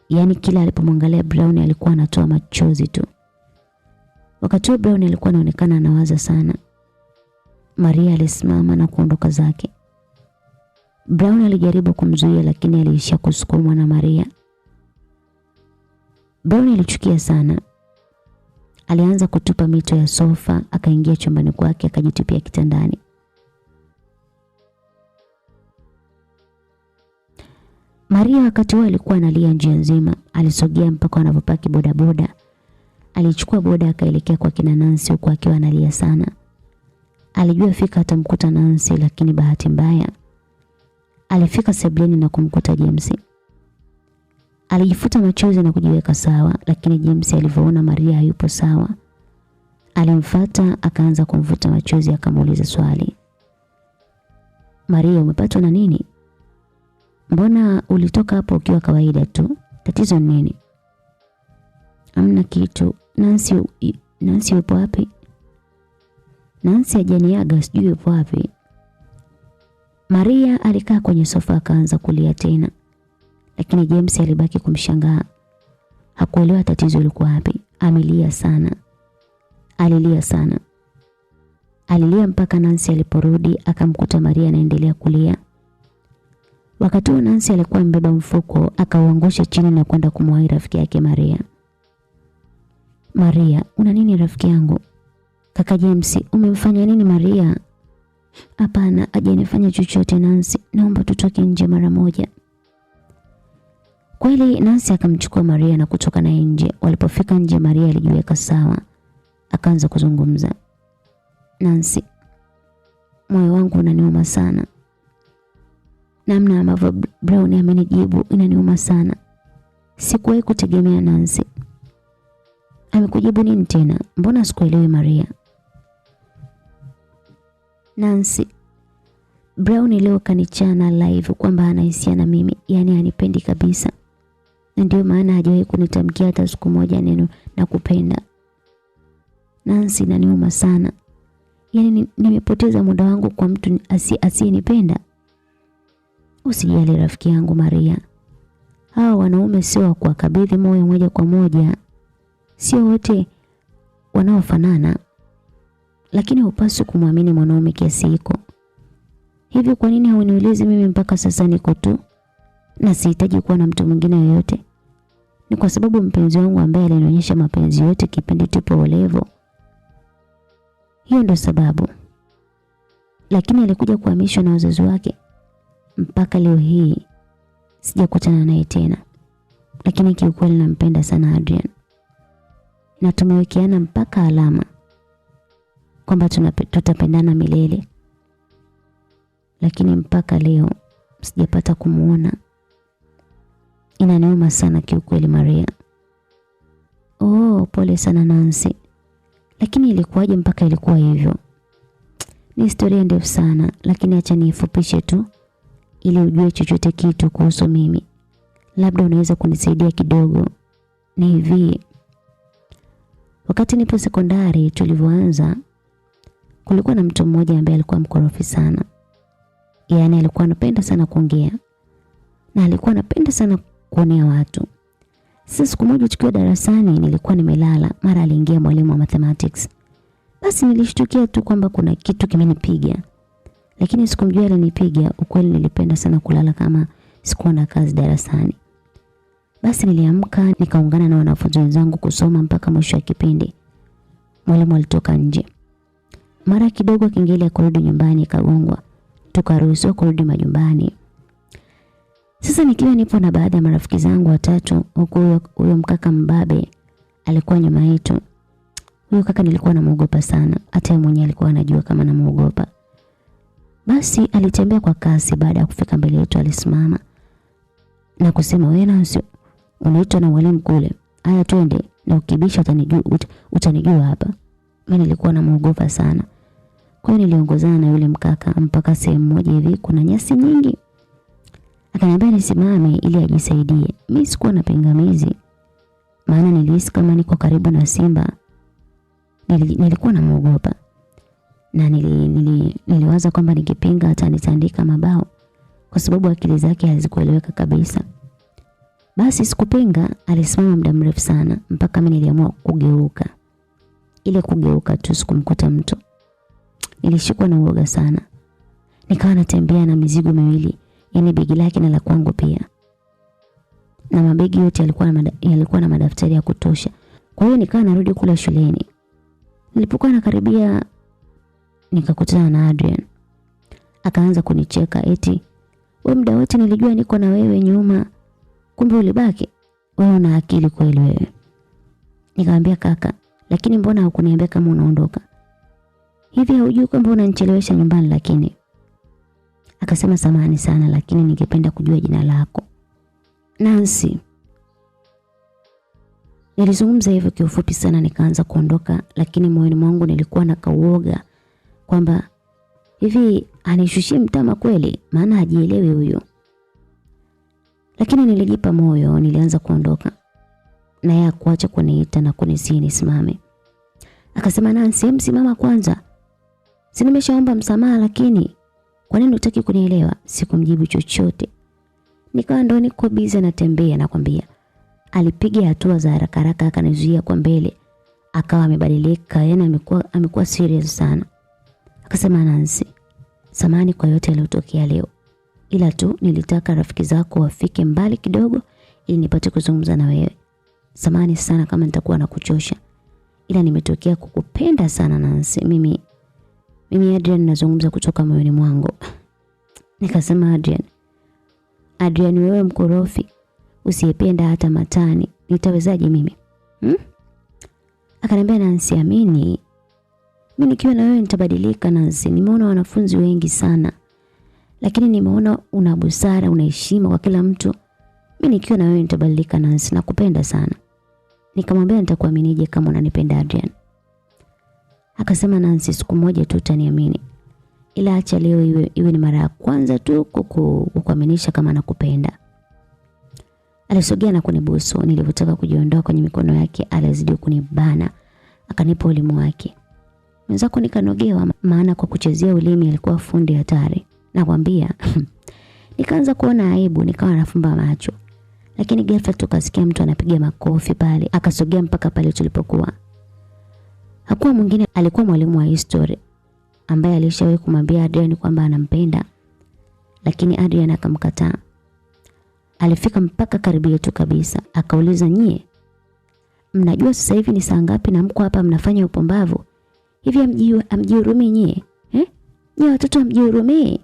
Yaani kila alipomwangalia Brown alikuwa anatoa machozi tu. Wakati huo Brown alikuwa anaonekana anawaza sana. Maria alisimama na kuondoka zake. Brown alijaribu kumzuia lakini aliisha kusukumwa na Maria. Brown alichukia sana. Alianza kutupa mito ya sofa, akaingia chumbani kwake akajitupia kitandani. Maria wakati huo alikuwa analia njia nzima. Alisogea mpaka wanapopaki bodaboda. Alichukua boda akaelekea kwa kina Nancy huku akiwa analia sana. Alijua fika atamkuta Nancy, lakini bahati mbaya alifika sebuleni na kumkuta James. Alijifuta machozi na kujiweka sawa, lakini James alivyoona Maria hayupo sawa, alimfuata akaanza kumvuta machozi akamuuliza swali. Maria, umepatwa na nini? Mbona ulitoka hapo ukiwa kawaida tu? Tatizo nini? Hamna kitu. Nancy yupo wapi? Nancy hajaniaga, sijui yupo wapi. Maria alikaa kwenye sofa akaanza kulia tena. Lakini James alibaki kumshangaa. Hakuelewa tatizo lilikuwa wapi. Amelia sana. Alilia sana. Alilia mpaka Nancy aliporudi akamkuta Maria anaendelea kulia. Wakati huo Nancy alikuwa mbeba mfuko akauangusha chini na kwenda kumwahi rafiki yake Maria. Maria, una nini rafiki yangu? Kaka James, umemfanya nini Maria? Hapana, hajanifanya chochote Nancy. Naomba tutoke nje mara moja. Kweli Nancy akamchukua Maria na kutoka naye nje. Walipofika nje Maria alijiweka sawa. Akaanza kuzungumza. Nancy, moyo wangu unaniuma sana. Namna ambavyo Brown amenijibu inaniuma sana. Sikuwahi kutegemea Nancy. Amekujibu nini tena? Mbona sikuelewi Maria? Nancy, Brown leo kanichana live kwamba anahisia na mimi, yani hanipendi kabisa. Ndio maana hajawahi kunitamkia hata siku moja neno na kupenda. Nancy, inaniuma sana. Yani nimepoteza muda wangu kwa mtu asiyenipenda. Usijali rafiki yangu Maria. Hawa wanaume sio wa kuwakabidhi moyo moja kwa moja. Sio wote wanaofanana. Lakini hupaswi kumwamini mwanaume kiasi hiko. Hivi kwa nini hauniulizi mimi mpaka sasa niko tu na sihitaji kuwa na mtu mwingine yoyote? Ni kwa sababu mpenzi wangu ambaye alinionyesha mapenzi yote kipindi tupo olevo. Hiyo ndio sababu. Lakini alikuja kuhamishwa na wazazi wake. Mpaka leo hii sijakutana naye tena. Lakini kiukweli nampenda sana Adrian. Na tumewekeana mpaka alama kwamba tutapendana milele. Lakini mpaka leo sijapata kumuona. Inaniuma sana kiukweli Maria. Oh, pole sana Nancy. Lakini ilikuwaje mpaka ilikuwa hivyo? Ni historia ndefu sana, lakini acha niifupishe tu ili ujue chochote kitu kuhusu mimi. Labda unaweza kunisaidia kidogo. Ni hivi. Wakati nipo sekondari tulivyoanza, kulikuwa na mtu mmoja ambaye alikuwa mkorofi sana. Yaani alikuwa anapenda sana kuongea. Na alikuwa anapenda sana kuonea watu. Sasa siku moja tukiwa darasani nilikuwa nimelala, mara aliingia mwalimu wa mathematics. Basi nilishtukia tu kwamba kuna kitu kimenipiga. Lakini sikumjua alinipiga, ukweli nilipenda sana kulala kama sikuwa na kazi darasani. Basi niliamka nikaungana na wanafunzi wenzangu kusoma mpaka mwisho wa kipindi. Mwalimu alitoka nje. Mara kidogo kengele ya kurudi nyumbani ikagongwa. Tukaruhusiwa kurudi majumbani. Sasa nikiwa nipo na baadhi ya marafiki zangu watatu, huko huyo mkaka mbabe alikuwa nyuma yetu. Huyo kaka nilikuwa namuogopa sana, hata yeye mwenyewe alikuwa anajua kama namuogopa. Basi alitembea kwa kasi, baada ya kufika mbele yetu alisimama na kusema, "Wewe Nancy, unaitwa na mwalimu kule. Haya twende, na ukibisha utanijua hapa." Mimi nilikuwa namuogopa sana. Kwa hiyo niliongozana na yule mkaka mpaka sehemu moja hivi kuna nyasi nyingi. Akaniambia nisimame ili ajisaidie. Mimi sikuwa na pingamizi. Maana nilihisi kama niko karibu na simba. Nilikuwa namuogopa. Na niliwaza kwamba nikipinga atanitandika mabao kwa sababu akili zake hazikueleweka kabisa. Basi sikupinga, alisimama muda mrefu sana mpaka mimi niliamua kugeuka. Ile kugeuka tu sikumkuta mtu. Nilishikwa na uoga sana. Nikawa natembea na mizigo miwili, yani begi lake na la kwangu pia. Na mabegi yote yalikuwa na madaftari ya kutosha. Kwa hiyo nikawa narudi kule shuleni. Nilipokuwa nakaribia nikakutana na Adrian. Akaanza kunicheka eti, "Wewe muda wote nilijua niko na wewe nyuma. Kumbe ulibaki. Wewe una akili kweli wewe." Nikamwambia kaka, lakini mbona hukuniambia kama unaondoka? Hivi haujui kwamba unanichelewesha nyumbani? Lakini akasema samahani sana, lakini ningependa kujua jina lako. Nancy. Nilizungumza hivyo kiufupi sana nikaanza kuondoka, lakini moyoni mwangu nilikuwa na kauoga kwamba hivi anishushie mtama kweli, maana hajielewi huyo. Lakini nilijipa moyo, nilianza kuondoka. Na yeye hakuacha kuniita na kunisihi nisimame. Akasema Nancy, msimama kwanza. Si nimeshaomba msamaha, lakini kwa nini hutaki kunielewa? Sikumjibu chochote. Nikawa ndo niko busy natembea nakwambia. Alipiga hatua za haraka haraka akanizuia kwa mbele. Akawa amebadilika, yani amekuwa serious sana. Akasema Nancy, samahani kwa yote yaliyotokea leo. Ila tu nilitaka rafiki zako wafike mbali kidogo ili nipate kuzungumza na wewe. Samahani sana kama nitakuwa nakuchosha. Ila nimetokea kukupenda sana Nancy. Mimi Adrian nazungumza kutoka moyoni mwangu. Nikasema Adrian wewe mkorofi, usiyependa hata matani. Nitawezaje mimi? Akaniambia Nancy, amini. Mimi nikiwa na wewe nitabadilika Nancy. Nimeona wanafunzi wengi sana. Lakini nimeona una busara, una heshima kwa kila mtu. Mimi nikiwa na wewe nitabadilika Nancy, nakupenda sana. Nikamwambia nitakuaminije kama unanipenda Adrian? Akasema Nancy, siku moja tu utaniamini. Ila acha leo iwe ni mara ya kwanza tu kukuaminisha kama nakupenda. Alisogea na kunibusu. Nilipotaka kujiondoa kwenye mikono yake alizidi kunibana. Akanipa ulimi wake. Mwenzako nikanogewa, maana kwa kuchezea ulimi alikuwa fundi hatari. Nakwambia. Nikaanza kuona aibu, nikawa nafumba macho. Lakini ghafla tukasikia mtu anapiga makofi pale. Akasogea mpaka pale tulipokuwa. Hakuwa mwingine, alikuwa mwalimu wa history ambaye alishawahi kumwambia Adrian kwamba anampenda. Lakini Adrian akamkataa. Alifika mpaka karibu yetu kabisa. Akauliza, nyie mnajua sasa hivi ni saa ngapi na mko hapa mnafanya upumbavu? Hivi amjihurumii nyie? Nyie watoto amjihurumii?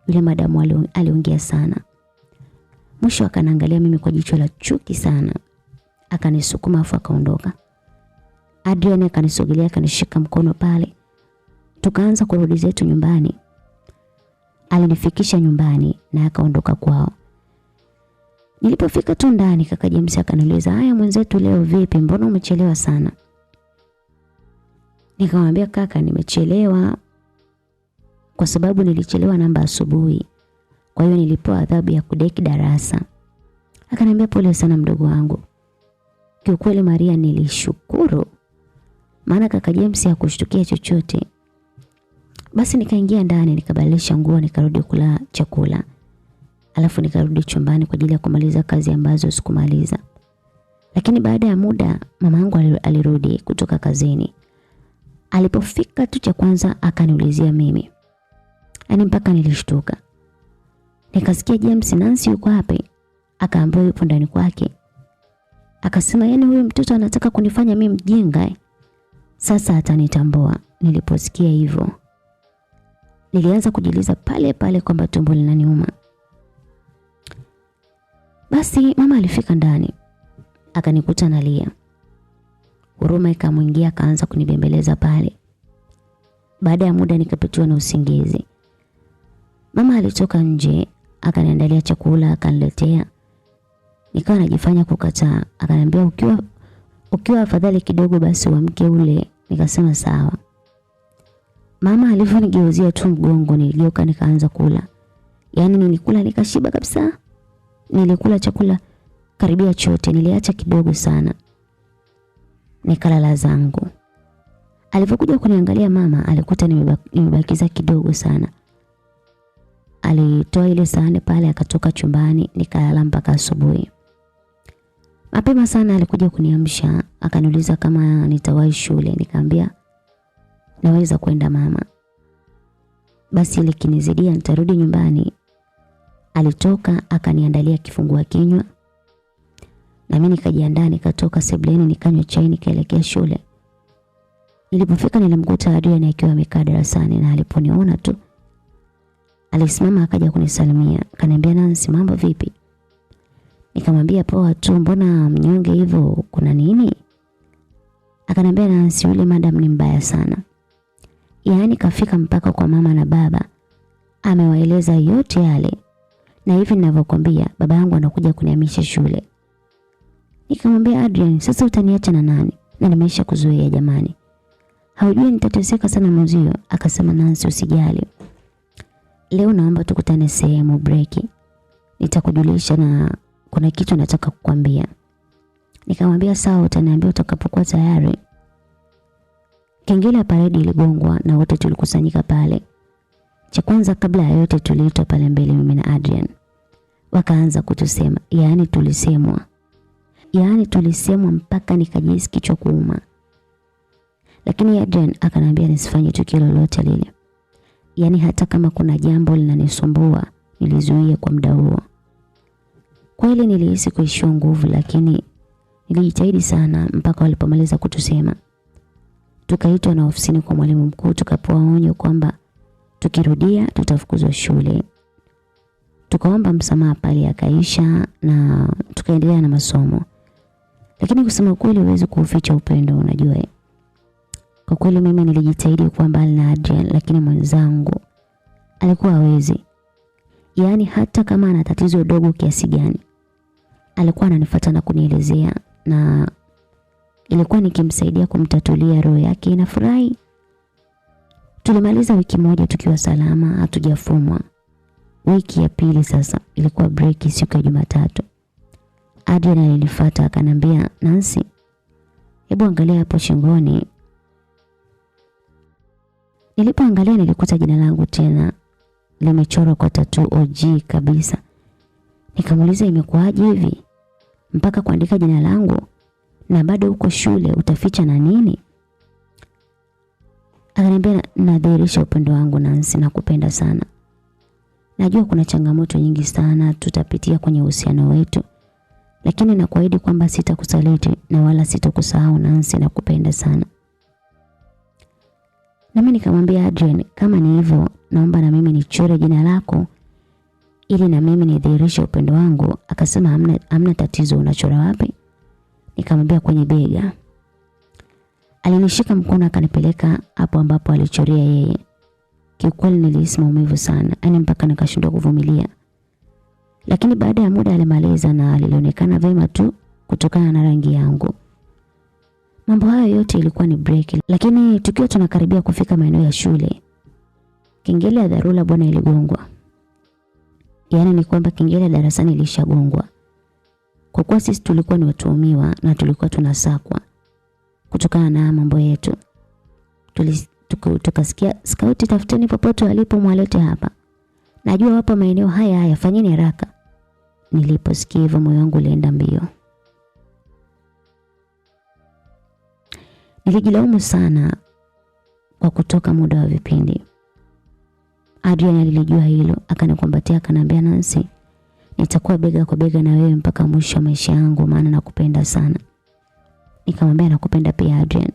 Yule madamu aliongea sana. Mwisho akaniangalia mimi kwa jicho la chuki sana. Akanisukuma afu akaondoka. Adrian akanisogelea akanishika mkono pale. Tukaanza kurudi zetu nyumbani. Alinifikisha nyumbani na akaondoka kwao. Nilipofika tu ndani kaka James akaniuliza, "Haya mwenzetu leo vipi? Mbona umechelewa sana?" Nikamwambia kaka, nimechelewa kwa sababu nilichelewa namba asubuhi. Kwa hiyo nilipewa adhabu ya kudeki darasa. Akaniambia pole sana mdogo wangu. Kiukweli Maria nilishukuru. Maana kaka James hakushtukia chochote. Basi nikaingia ndani nikabadilisha nguo nikarudi kula chakula. Alafu nikarudi chumbani kwa ajili ya kumaliza kazi ambazo sikumaliza. Lakini baada ya muda mamangu alirudi kutoka kazini. Alipofika tu cha kwanza akaniulizia mimi. Yaani mpaka nilishtuka. Nikasikia James, Nancy yuko wapi? Akaambiwa yupo ndani kwake. Akasema yani huyu mtoto anataka kunifanya mimi mjinga. Sasa atanitambua. Niliposikia hivyo nilianza kujiuliza pale pale kwamba tumbo linaniuma. Basi mama alifika ndani. Akanikuta nalia. Huruma ikamwingia akaanza kunibembeleza pale. Baada ya muda nikapitiwa na usingizi. Mama alitoka nje, akaniandalia chakula, akaniletea. Nikawa najifanya kukataa. Akaniambia ukiwa afadhali kidogo basi uamke ule. Nikasema sawa. Mama alivyonigeuzia tu mgongo niligeuka nikaanza kula. Yaani nilikula nikashiba kabisa. Nilikula chakula karibia chote, niliacha kidogo sana. Nikalala zangu. Alipokuja kuniangalia mama alikuta nimebakiza kidogo sana. Alitoa ile sahani pale akatoka chumbani, nikalala mpaka asubuhi. Mapema sana alikuja kuniamsha, akaniuliza kama nitawahi shule. Nikamwambia naweza kwenda mama. Basi ile kinizidia nitarudi nyumbani. Alitoka akaniandalia kifungua kinywa. Na mimi nikajiandaa nikatoka sebuleni nikanywa chai nikaelekea shule. Nilipofika nilimkuta Adrian akiwa amekaa darasani na aliponiona tu alisimama akaja kunisalimia. Akaniambia Nancy, mambo vipi? Nikamwambia poa tu, mbona mnyonge hivyo, kuna nini? Akaniambia, Nancy, yule madam ni mbaya sana. Yaani kafika mpaka kwa mama na baba. Amewaeleza yote yale. Na hivi ninavyokuambia baba yangu anakuja kunihamisha shule. Nikamwambia, Adrian, sasa utaniacha na nani? Na nimeisha kuzoea jamani. Haujui nitateseka sana mwenzio. Akasema, Nancy, usijali. Leo naomba tukutane sehemu break. Nitakujulisha na kuna kitu nataka kukwambia. Nikamwambia sawa, utaniambia utakapokuwa tayari. Kengele ya paredi iligongwa na wote tulikusanyika pale. Cha kwanza kabla ya yote tuliitwa pale mbele mimi na Adrian. Wakaanza kutusema, yaani tulisemwa mpaka nikajisikia kichwa kuuma. Lakini Adrian akanambia nisifanye tukio lolote lile. Yaani hata kama kuna jambo linanisumbua nilizuia kwa muda huo. Kweli nilihisi kuishiwa nguvu, lakini nilijitahidi sana mpaka walipomaliza kutusema. Tukaitwa na ofisini kwa mwalimu mkuu, tukapewa onyo kwamba tukirudia tutafukuzwa shule. Tukaomba msamaha pale akaisha na tukaendelea na masomo. Lakini kusema kweli huwezi kuuficha upendo, unajua. Kwa kweli mimi nilijitahidi kuwa mbali na Adrian, lakini mwenzangu alikuwa hawezi. Yaani hata kama ana tatizo dogo kiasi gani, alikuwa ananifuata na kunielezea, na ilikuwa nikimsaidia kumtatulia, roho yake inafurahi. Tulimaliza wiki moja tukiwa salama, hatujafumwa. Wiki ya pili sasa ilikuwa break siku ya Jumatatu. Adrian alinifuata akanambia, Nancy, hebu angalia hapo shingoni. Nilipoangalia nilikuta jina langu tena limechorwa kwa tattoo OG kabisa. Nikamuuliza, imekuwaje hivi mpaka kuandika jina langu na bado uko shule, utaficha na nini? Akaniambia, nadhihirisha upendo wangu Nancy, nakupenda sana. Najua kuna changamoto nyingi sana tutapitia kwenye uhusiano wetu, lakini nakuahidi kwamba sitakusaliti na wala sitakusahau Nancy, nakupenda sana. Na mimi nikamwambia Adrian, kama ni hivyo naomba na mimi nichore jina lako ili na mimi nidhihirishe upendo wangu. Akasema hamna tatizo, unachora wapi? Nikamwambia kwenye bega. Alinishika mkono akanipeleka hapo ambapo alichoria yeye. Kiukweli nilihisi maumivu sana, yani mpaka nikashindwa kuvumilia. Lakini baada ya muda alimaliza na alionekana vema tu kutokana na rangi yangu. Mambo hayo yote ilikuwa ni break, lakini tukiwa tunakaribia kufika maeneo ya shule, kengele ya dharura bwana iligongwa. Yaani ni kwamba kengele darasani ilishagongwa. Kwa kuwa sisi tulikuwa ni watuhumiwa na tulikuwa tunasakwa kutokana na mambo yetu. Tukasikia, scout tafuteni popote walipo, mwalete hapa. Najua wapo maeneo haya, fanyeni haraka. Niliposikia hivyo moyo wangu ulienda mbio. Nilijilaumu sana kwa kutoka muda wa vipindi. Adrian alijua hilo, akanikumbatia akaniambia, Nancy, nitakuwa bega kwa bega na wewe mpaka mwisho wa maisha yangu, maana nakupenda sana. Nikamwambia nakupenda pia Adrian.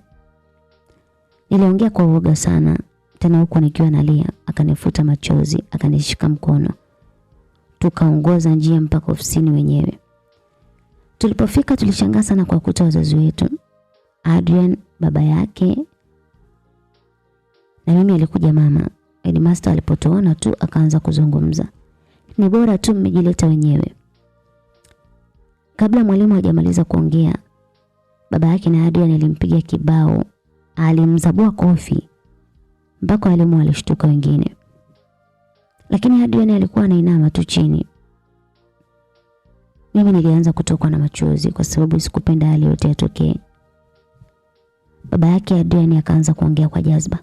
Niliongea kwa uoga sana, tena huko nikiwa nalia. Akanifuta machozi, akanishika mkono. Tukaongoza njia mpaka ofisini wenyewe. Tulipofika tulishangaa sana kwa kuta wazazi wetu. Adrian, baba yake, na mimi alikuja mama. Headmaster alipotuona tu akaanza kuzungumza, ni bora tu mmejileta wenyewe. Kabla mwalimu hajamaliza kuongea, baba yake na Adrian alimpiga kibao, alimzabua kofi mpaka walimu walishtuka wengine. Lakini Adrian alikuwa anainama tu chini. Mimi nilianza kutokwa na machozi kwa sababu sikupenda hali yote yatokee. Baba yake Adrian akaanza kuongea kwa jazba,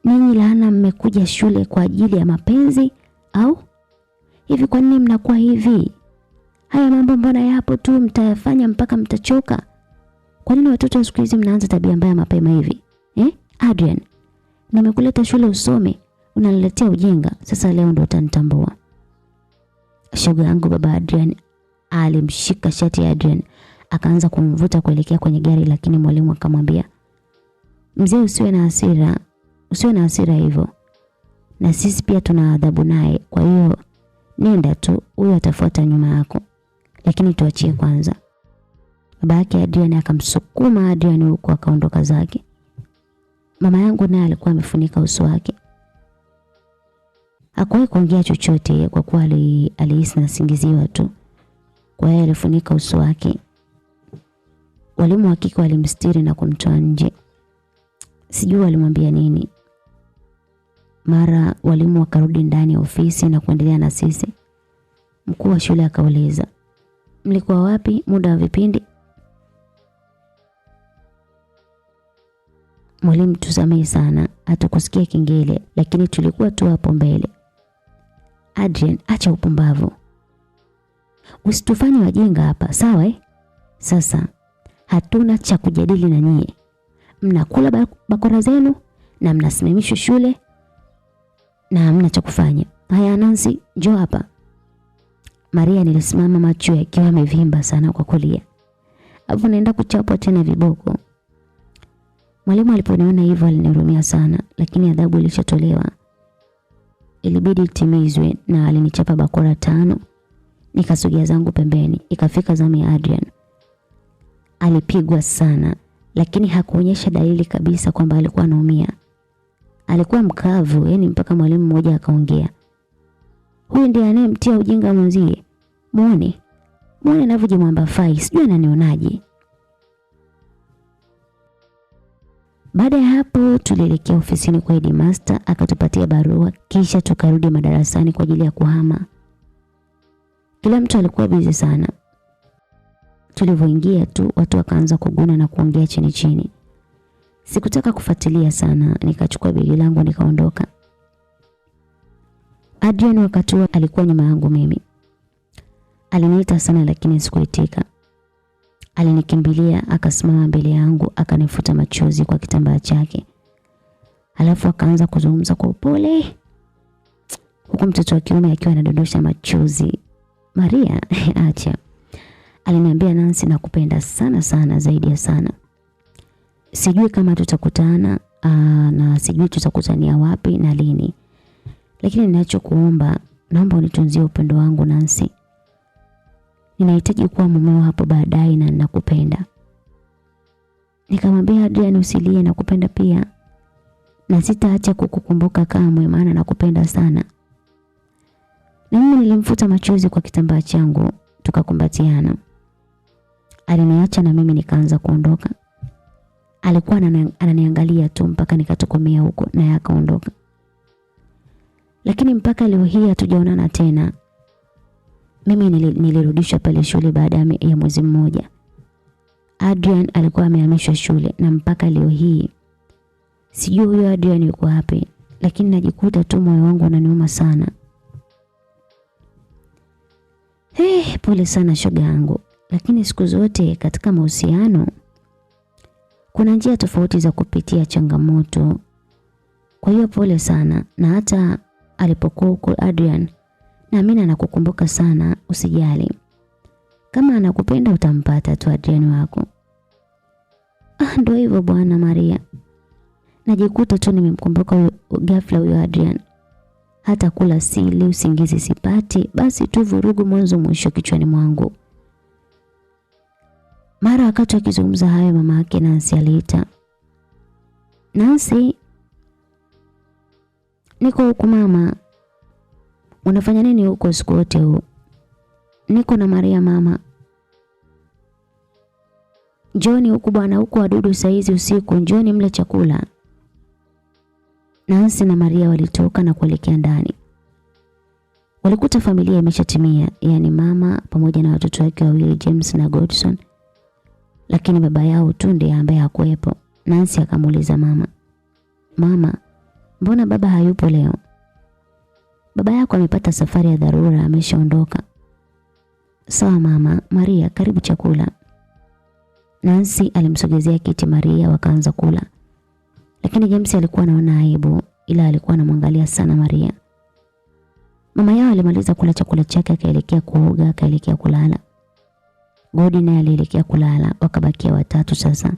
ninyi laana mmekuja shule kwa ajili ya mapenzi au? Hivi kwa nini mnakuwa hivi? Haya mambo mbona yapo tu, mtayafanya mpaka mtachoka. Kwa nini watoto wa siku hizi mnaanza tabia mbaya mapema hivi? Adrian, nimekuleta shule usome, unaniletea ujinga. Sasa leo ndo utanitambua. Shoga yangu baba Adrian alimshika shati ya Adrian, akaanza kumvuta kuelekea kwenye gari, lakini mwalimu akamwambia, mzee, usiwe na hasira hivyo. Na sisi pia tuna adhabu naye, kwa hiyo nenda tu, huyo atafuata nyuma yako. Lakini tuachie kwanza. Baba yake Adrian akamsukuma Adrian huko akaondoka zake. Mama yangu naye alikuwa amefunika uso wake. Hakuwahi kuongea chochote kwa kuwa alihisi nasingiziwa tu. Kwa hiyo alifunika uso wake. Walimu wa kike walimstiri na kumtoa nje. Sijui walimwambia nini. Mara walimu wakarudi ndani ya ofisi na kuendelea na sisi. Mkuu wa shule akauliza, "Mlikuwa wapi muda wa vipindi?" Mwalimu, tusamehe sana, hatukusikia kengele, lakini tulikuwa tu hapo mbele. Adrian, acha upumbavu. Usitufanye wajinga hapa, sawa? Sasa hatuna cha kujadili na nyie. Mnakula bakora zenu na mnasimamishwa shule na hamna cha kufanya. Haya Nancy, njoo hapa. Maria nilisimama, macho yakiwa yamevimba sana kwa kulia. Hapo naenda kuchapwa tena viboko. Mwalimu aliponiona hivyo alinihurumia sana, lakini adhabu ilishatolewa. Ilibidi itimizwe na alinichapa bakora 5. Nikasogea zangu pembeni. Ikafika zamu ya Adrian. Alipigwa sana, lakini hakuonyesha dalili kabisa kwamba alikuwa anaumia. Alikuwa mkavu, yani mpaka mwalimu mmoja akaongea, "Huyu ndiye anayemtia ujinga mwenzie. Muone anavyojimwamba fai, sijui ananionaje." Baada ya hapo tulielekea ofisini kwa headmaster, akatupatia barua, kisha tukarudi madarasani kwa ajili ya kuhama. Kila mtu alikuwa busy sana. Tulivyoingia tu watu wakaanza kuguna na kuongea chini chini. Sikutaka kufuatilia sana, nikachukua begi langu nikaondoka. Adrian wakati huo alikuwa nyuma yangu mimi. Aliniita sana lakini sikuitika. Alinikimbilia, akasimama mbele yangu, akanifuta machozi kwa kitambaa chake. Alafu akaanza kuzungumza kwa upole, huku mtoto wa kiume akiwa anadondosha machozi. "Maria, acha." Aliniambia, "Nancy, nakupenda sana sana, zaidi ya sana. Sijui kama tutakutana na sijui tutakutania wapi na lini. Lakini ninachokuomba, naomba unitunzie upendo wangu Nancy. Ninahitaji kuwa mumeo hapo baadaye na ninakupenda." Nikamwambia, "Adrian, usilie, nakupenda pia. Na sitaacha kukukumbuka kamwe, maana nakupenda sana." Na mimi nilimfuta machozi kwa kitambaa changu, tukakumbatiana. Aliniacha na mimi nikaanza kuondoka. Alikuwa ananiangalia tu mpaka nikatokomea huko na akaondoka. Lakini mpaka leo hii hatujaonana tena. Mimi nilirudishwa pale shule baada ya mwezi mmoja. Adrian alikuwa amehamishwa shule na mpaka leo hii sijui huyo Adrian yuko wapi, lakini najikuta tu moyo wangu unaniuma sana. Pole sana shoga yangu, lakini siku zote katika mahusiano kuna njia tofauti za kupitia changamoto. Kwa hiyo pole sana, na hata alipokuwa huko Adrian, na mimi nakukumbuka sana, usijali. Kama anakupenda utampata tu Adrian wako." Ndio hivyo bwana Maria. Najikuta tu nimemkumbuka ghafla huyo Adrian. Hata kula sili, usingizi sipati, basi tu vurugu mwanzo mwisho kichwani mwangu. Mara wakati akizungumza hayo mama yake Nancy aliita, "Nancy, niko huku mama." "Unafanya nini huko siku yote huu?" "Niko na Maria mama." "Njoni huku bwana, huku wadudu saizi usiku, njoni mle chakula." Nancy na Maria walitoka na kuelekea ndani. Walikuta familia imeshatimia, yani mama pamoja na watoto wake wawili James na Godson. Lakini baba yao tu ndiye ambaye hakuepo. Nancy akamuuliza mama, "Mama, mbona baba hayupo leo?" "Baba yako amepata safari ya dharura, ameshaondoka." "Sawa mama, Maria, karibu chakula." Nancy alimsogezea kiti Maria, wakaanza kula. Lakini James alikuwa anaona aibu, ila alikuwa anamwangalia sana Maria. Mama yao alimaliza kula chakula chake, akaelekea kuoga, akaelekea kulala. Godi naye alielekea kulala, wakabakia watatu sasa.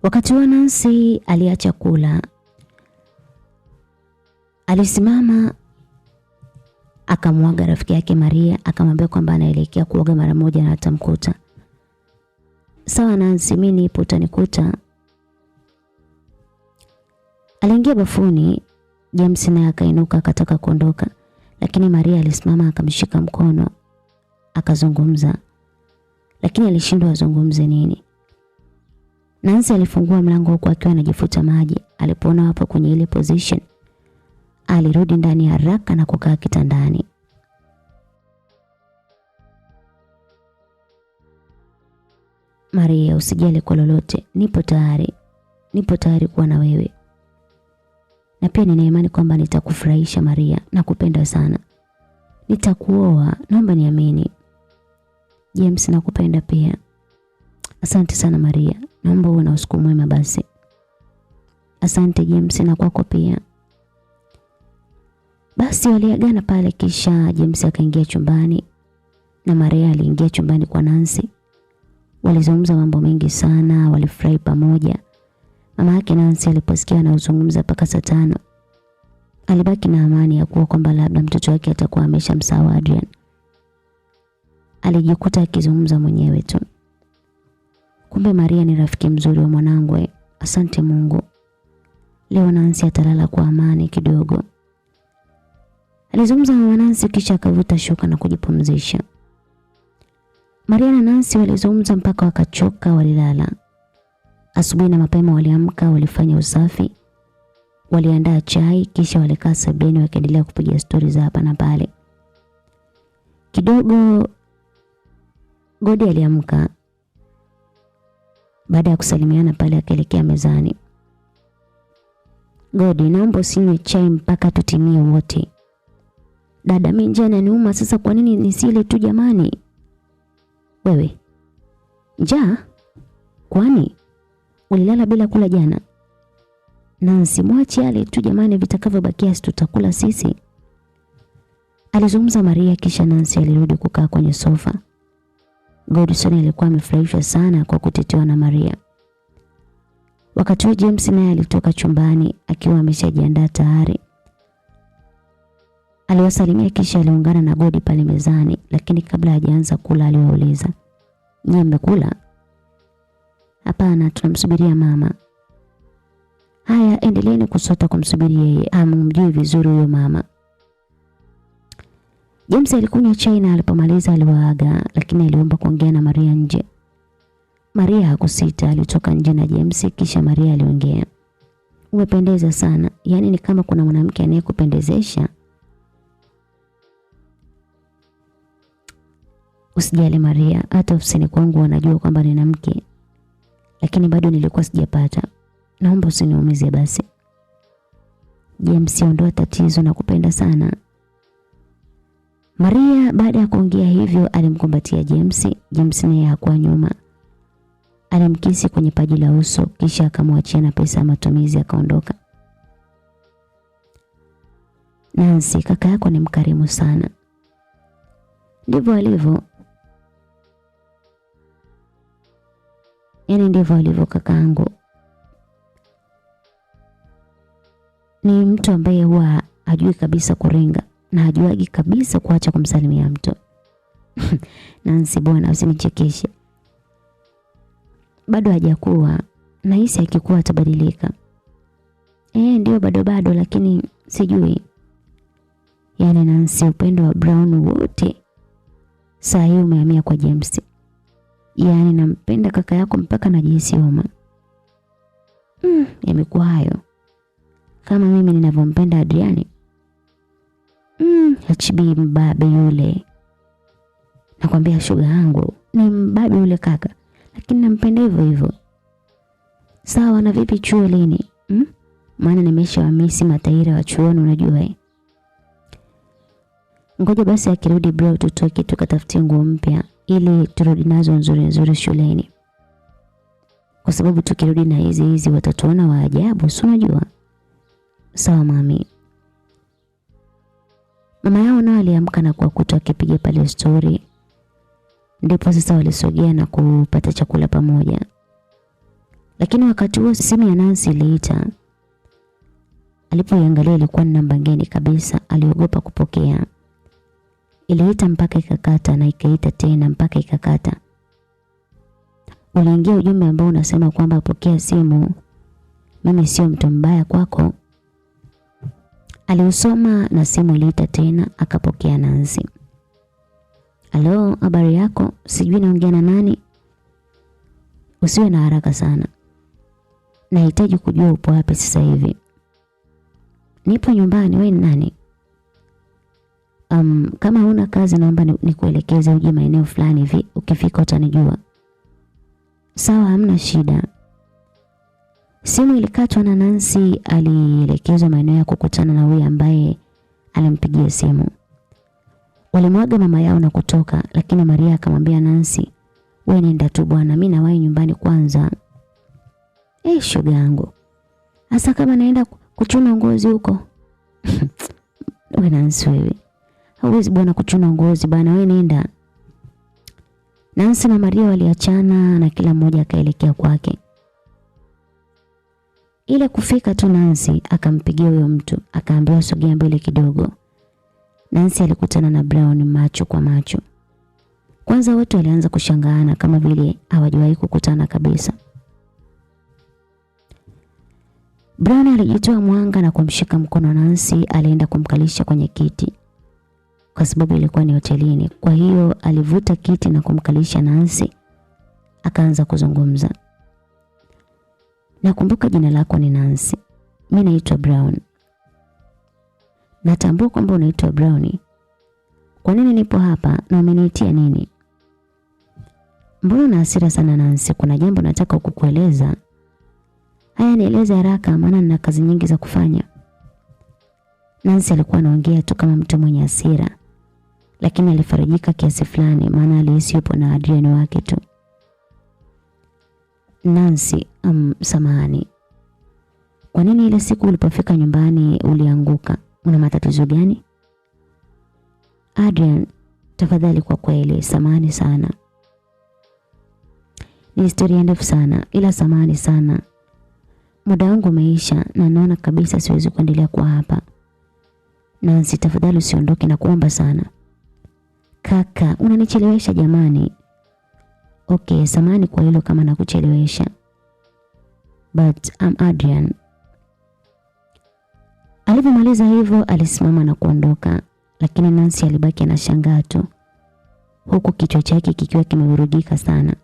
Wakati wa Nancy aliacha kula, alisimama akamwaga rafiki yake Maria, akamwambia kwamba anaelekea kuoga mara moja na atamkuta. Sawa Nancy, mimi nipo, utanikuta. Aliingia bafuni. James naye akainuka akataka kuondoka, lakini Maria alisimama akamshika mkono akazungumza, lakini alishindwa azungumze nini. Nancy alifungua mlango huko akiwa anajifuta maji. Alipoona hapo kwenye ile position, alirudi ndani haraka na kukaa kitandani. Maria, usijali kwa lolote, nipo tayari kuwa na wewe. Na pia nina imani kwamba nitakufurahisha Maria, nakupenda sana. Nitakuoa, naomba niamini. James, nakupenda pia. Asante sana Maria, naomba uwe na usiku mwema basi. Asante James, na kwako pia. Basi waliagana pale, kisha James akaingia chumbani na Maria aliingia chumbani kwa Nancy. Walizungumza mambo mengi sana, walifurahi pamoja. Mama yake Nancy aliposikia anazungumza mpaka saa 5, alibaki na amani ya kuwa kwamba labda mtoto wake atakuwa ameshamsahau Adrian. Alijikuta akizungumza mwenyewe tu. Kumbe Maria ni rafiki mzuri wa mwanangu. Asante Mungu. Leo Nancy atalala kwa amani kidogo. Alizungumza na Nancy kisha akavuta shuka na kujipumzisha. Maria na Nancy walizungumza mpaka wakachoka, walilala. Asubuhi na mapema waliamka, walifanya usafi, waliandaa chai, kisha walikaa sebuleni wakiendelea kupiga stori za hapa na pale. Kidogo Godi aliamka. Baada ya kusalimiana pale akaelekea mezani. Godi, naomba usinywe chai mpaka tutimie wote. Dada, mimi njaa inaniuma sasa, kwa nini nisile tu jamani? Wewe njaa? Kwani ulilala bila kula jana? Nancy, mwache yale tu jamani, vitakavyobakia tutakula sisi. Alizungumza Maria, kisha Nancy alirudi kukaa kwenye sofa. Godson alikuwa amefurahishwa sana kwa kutetewa na Maria. Wakati huo James naye alitoka chumbani akiwa ameshajiandaa tayari. Aliwasalimia kisha aliungana na Godi pale mezani, lakini kabla hajaanza kula aliwauliza, "Nyie mmekula?" "Hapana, tunamsubiria mama." "Haya, endeleeni kusota kumsubiri yeye, amjui vizuri huyo mama." James alikunywa chai na alipomaliza aliwaaga, lakini aliomba kuongea na Maria nje. Maria hakusita, alitoka nje na James kisha Maria aliongea. "Umependeza sana, yani ni kama kuna mwanamke anayekupendezesha." "Usijali Maria, hata ofisini kwangu wanajua kwamba nina mke, lakini bado nilikuwa sijapata. Naomba usiniumize basi." "James, ondoa tatizo, nakupenda sana." Maria baada ya kuongea hivyo alimkumbatia James. James naye hakuwa nyuma. Alimkisi kwenye paji la uso kisha akamwachia na pesa ya matumizi akaondoka. "Nancy, kaka yako ni mkarimu sana." "Ndivyo alivyo." "Yaani ndivyo alivyo kakaangu. Ni mtu ambaye huwa hajui kabisa kuringa na hajuagi kabisa kuacha kumsalimia mtu." "Nancy bwana, usinichekeshe. Bado hajakuwa, nahisi akikuwa atabadilika." Ndio bado lakini sijui." "Yaani Nancy, upendo wa Brown wote saa hii umehamia kwa James. Yaani nampenda kaka yako mpaka najihisi homa." Yamekuwa hayo kama mimi ninavyompenda Adriani." HB mbabe yule. Nakwambia shoga yangu, ni mbabe yule kaka, lakini nampenda hivyo hivyo." "Sawa, na vipi chuo lini?" "Maana nimeshawamisi mataira wa chuoni unajua." "Ngoja basi akirudi bro tutoke tukatafutie nguo mpya ili turudi nazo nzuri shuleni. Kwa sababu tukirudi na hizi watatuona wa ajabu, si unajua." "Sawa mami." Mama yao nao aliamka na kuwakuta akipiga pale story. Ndipo sasa walisogea na kupata chakula pamoja. Lakini wakati huo simu ya Nancy iliita. Alipoiangalia ilikuwa ni namba ngeni kabisa, aliogopa kupokea. Iliita mpaka ikakata na ikaita tena mpaka ikakata. Uliingia ujumbe ambao unasema kwamba pokea simu, mimi sio mtu mbaya kwako. Aliusoma na simu iliita tena, akapokea Nancy. Halo, habari yako? Sijui naongea na nani? Usiwe na haraka sana. Nahitaji kujua upo wapi sasa hivi. Nipo nyumbani, wewe ni nani? Kama huna kazi naomba nikuelekeze uje maeneo fulani hivi, ukifika utanijua. Sawa, hamna shida. Simu ilikatwa na Nancy alielekezwa maeneo ya kukutana na huyu ambaye alimpigia simu. Walimwaga mama yao na kutoka, lakini Maria akamwambia Nancy, wewe nenda tu bwana, mimi nawahi nyumbani kwanza. Shoga yangu. Hasa kama naenda kuchuna ngozi huko. Wewe Nancy wewe. Hauwezi bwana kuchuna ngozi bwana, wewe nenda. Nancy na Maria waliachana na kila mmoja akaelekea kwake. Ile kufika tu Nancy akampigia huyo mtu, akaambiwa sogea mbele kidogo. Nancy alikutana na Brown macho kwa macho. Kwanza wote walianza kushangaana kama vile hawajawahi kukutana kabisa. Brown alijitoa mwanga na kumshika mkono Nancy, alienda kumkalisha kwenye kiti. Kwa sababu ilikuwa ni hotelini, kwa hiyo alivuta kiti na kumkalisha Nancy. Akaanza kuzungumza. Nakumbuka jina lako ni Nancy. Mimi naitwa Brown. Natambua kwamba unaitwa Brown. Kwa nini nipo hapa na umeniitia nini? Mbona una hasira sana Nancy? Kuna jambo nataka kukueleza. Haya, nieleze haraka maana nina kazi nyingi za kufanya. Nancy alikuwa anaongea tu kama mtu mwenye hasira, lakini alifarijika kiasi fulani maana alihisi yupo na Adrian wake tu. Nancy, samahani. Kwa nini ile siku ulipofika nyumbani ulianguka? Una matatizo gani? Adrian, tafadhali kwa kweli, samahani sana. Ni historia ndefu sana, ila samahani sana. Muda wangu umeisha na naona kabisa siwezi kuendelea kwa hapa. Nancy, tafadhali usiondoke na kuomba sana. Kaka, unanichelewesha jamani. Okay, samahani kwa hilo kama nakuchelewesha. But I'm Adrian. Alipomaliza hivyo alisimama na kuondoka, lakini Nancy alibaki anashangaa tu, huku kichwa chake kikiwa kimevurugika sana.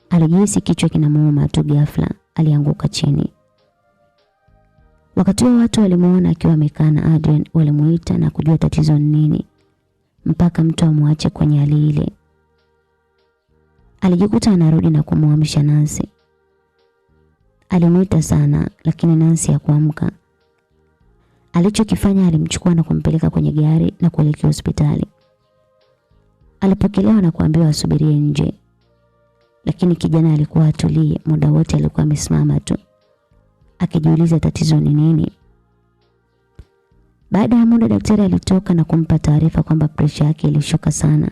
Alijihisi kichwa kinamuuma tu, ghafla alianguka chini. Wakati watu walimuona akiwa amekaa na Adrian, walimuita na kujua tatizo ni nini, mpaka mtu amwache kwenye hali ile. Alijikuta anarudi na kumwamsha Nancy. Alimuita sana, lakini Nancy hakuamka. Alichokifanya, alimchukua na kumpeleka kwenye gari na kuelekea hospitali. Alipokelewa na kuambiwa asubirie nje. Lakini kijana alikuwa atulie, muda wote alikuwa amesimama tu, akijiuliza tatizo ni nini. Baada ya muda daktari alitoka na kumpa taarifa kwamba pressure yake ilishuka sana.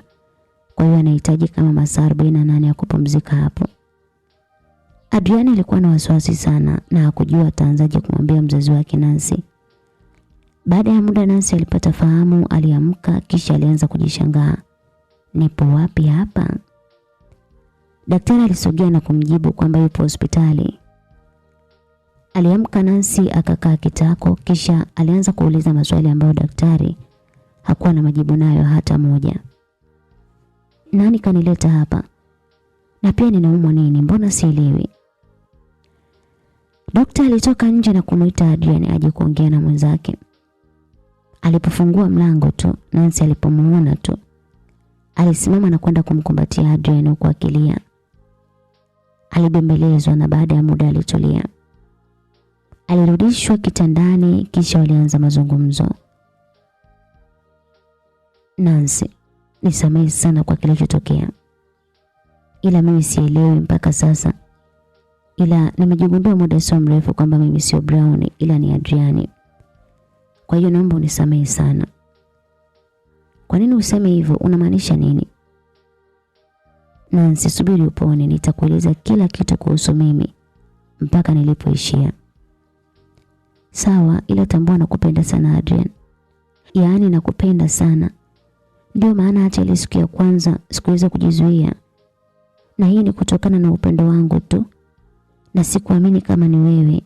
Kwa hiyo anahitaji kama masaa 48 ya kupumzika hapo. Adrian alikuwa na wasiwasi sana na hakujua ataanzaje kumwambia mzazi wake Nancy. Baada ya muda Nancy alipata fahamu, aliamka kisha alianza kujishangaa. Nipo wapi hapa? Daktari alisogea na kumjibu kwamba yupo hospitali. Aliamka Nancy akakaa kitako, kisha alianza kuuliza maswali ambayo daktari hakuwa na majibu nayo hata moja. Nani kanileta hapa? Na pia ninaumwa nini? Mbona sielewi? Daktari alitoka nje na kumuita Adrian aje kuongea na mwenzake. Alipofungua mlango tu, Nancy alipomuona tu, alisimama na kwenda kumkumbatia Adrian huku akilia. Alibembelezwa na baada ya muda alitulia. Alirudishwa kitandani kisha walianza mazungumzo. Nancy, nisamehe sana kwa kilichotokea. Ila mimi sielewi mpaka sasa. Ila nimejigundua muda sio mrefu kwamba mimi sio Brown ila ni Adrian. Kwa hiyo naomba unisamehe sana. Kwa nini useme hivyo? Unamaanisha nini? Nancy, subiri upone, nitakueleza kila kitu kuhusu mimi mpaka nilipoishia. Sawa, ila tambua nakupenda sana Adrian. Yaani nakupenda sana. Ndio maana hata ile siku ya kwanza sikuweza kujizuia. Na hii ni kutokana na upendo wangu tu. Na sikuamini kama ni wewe.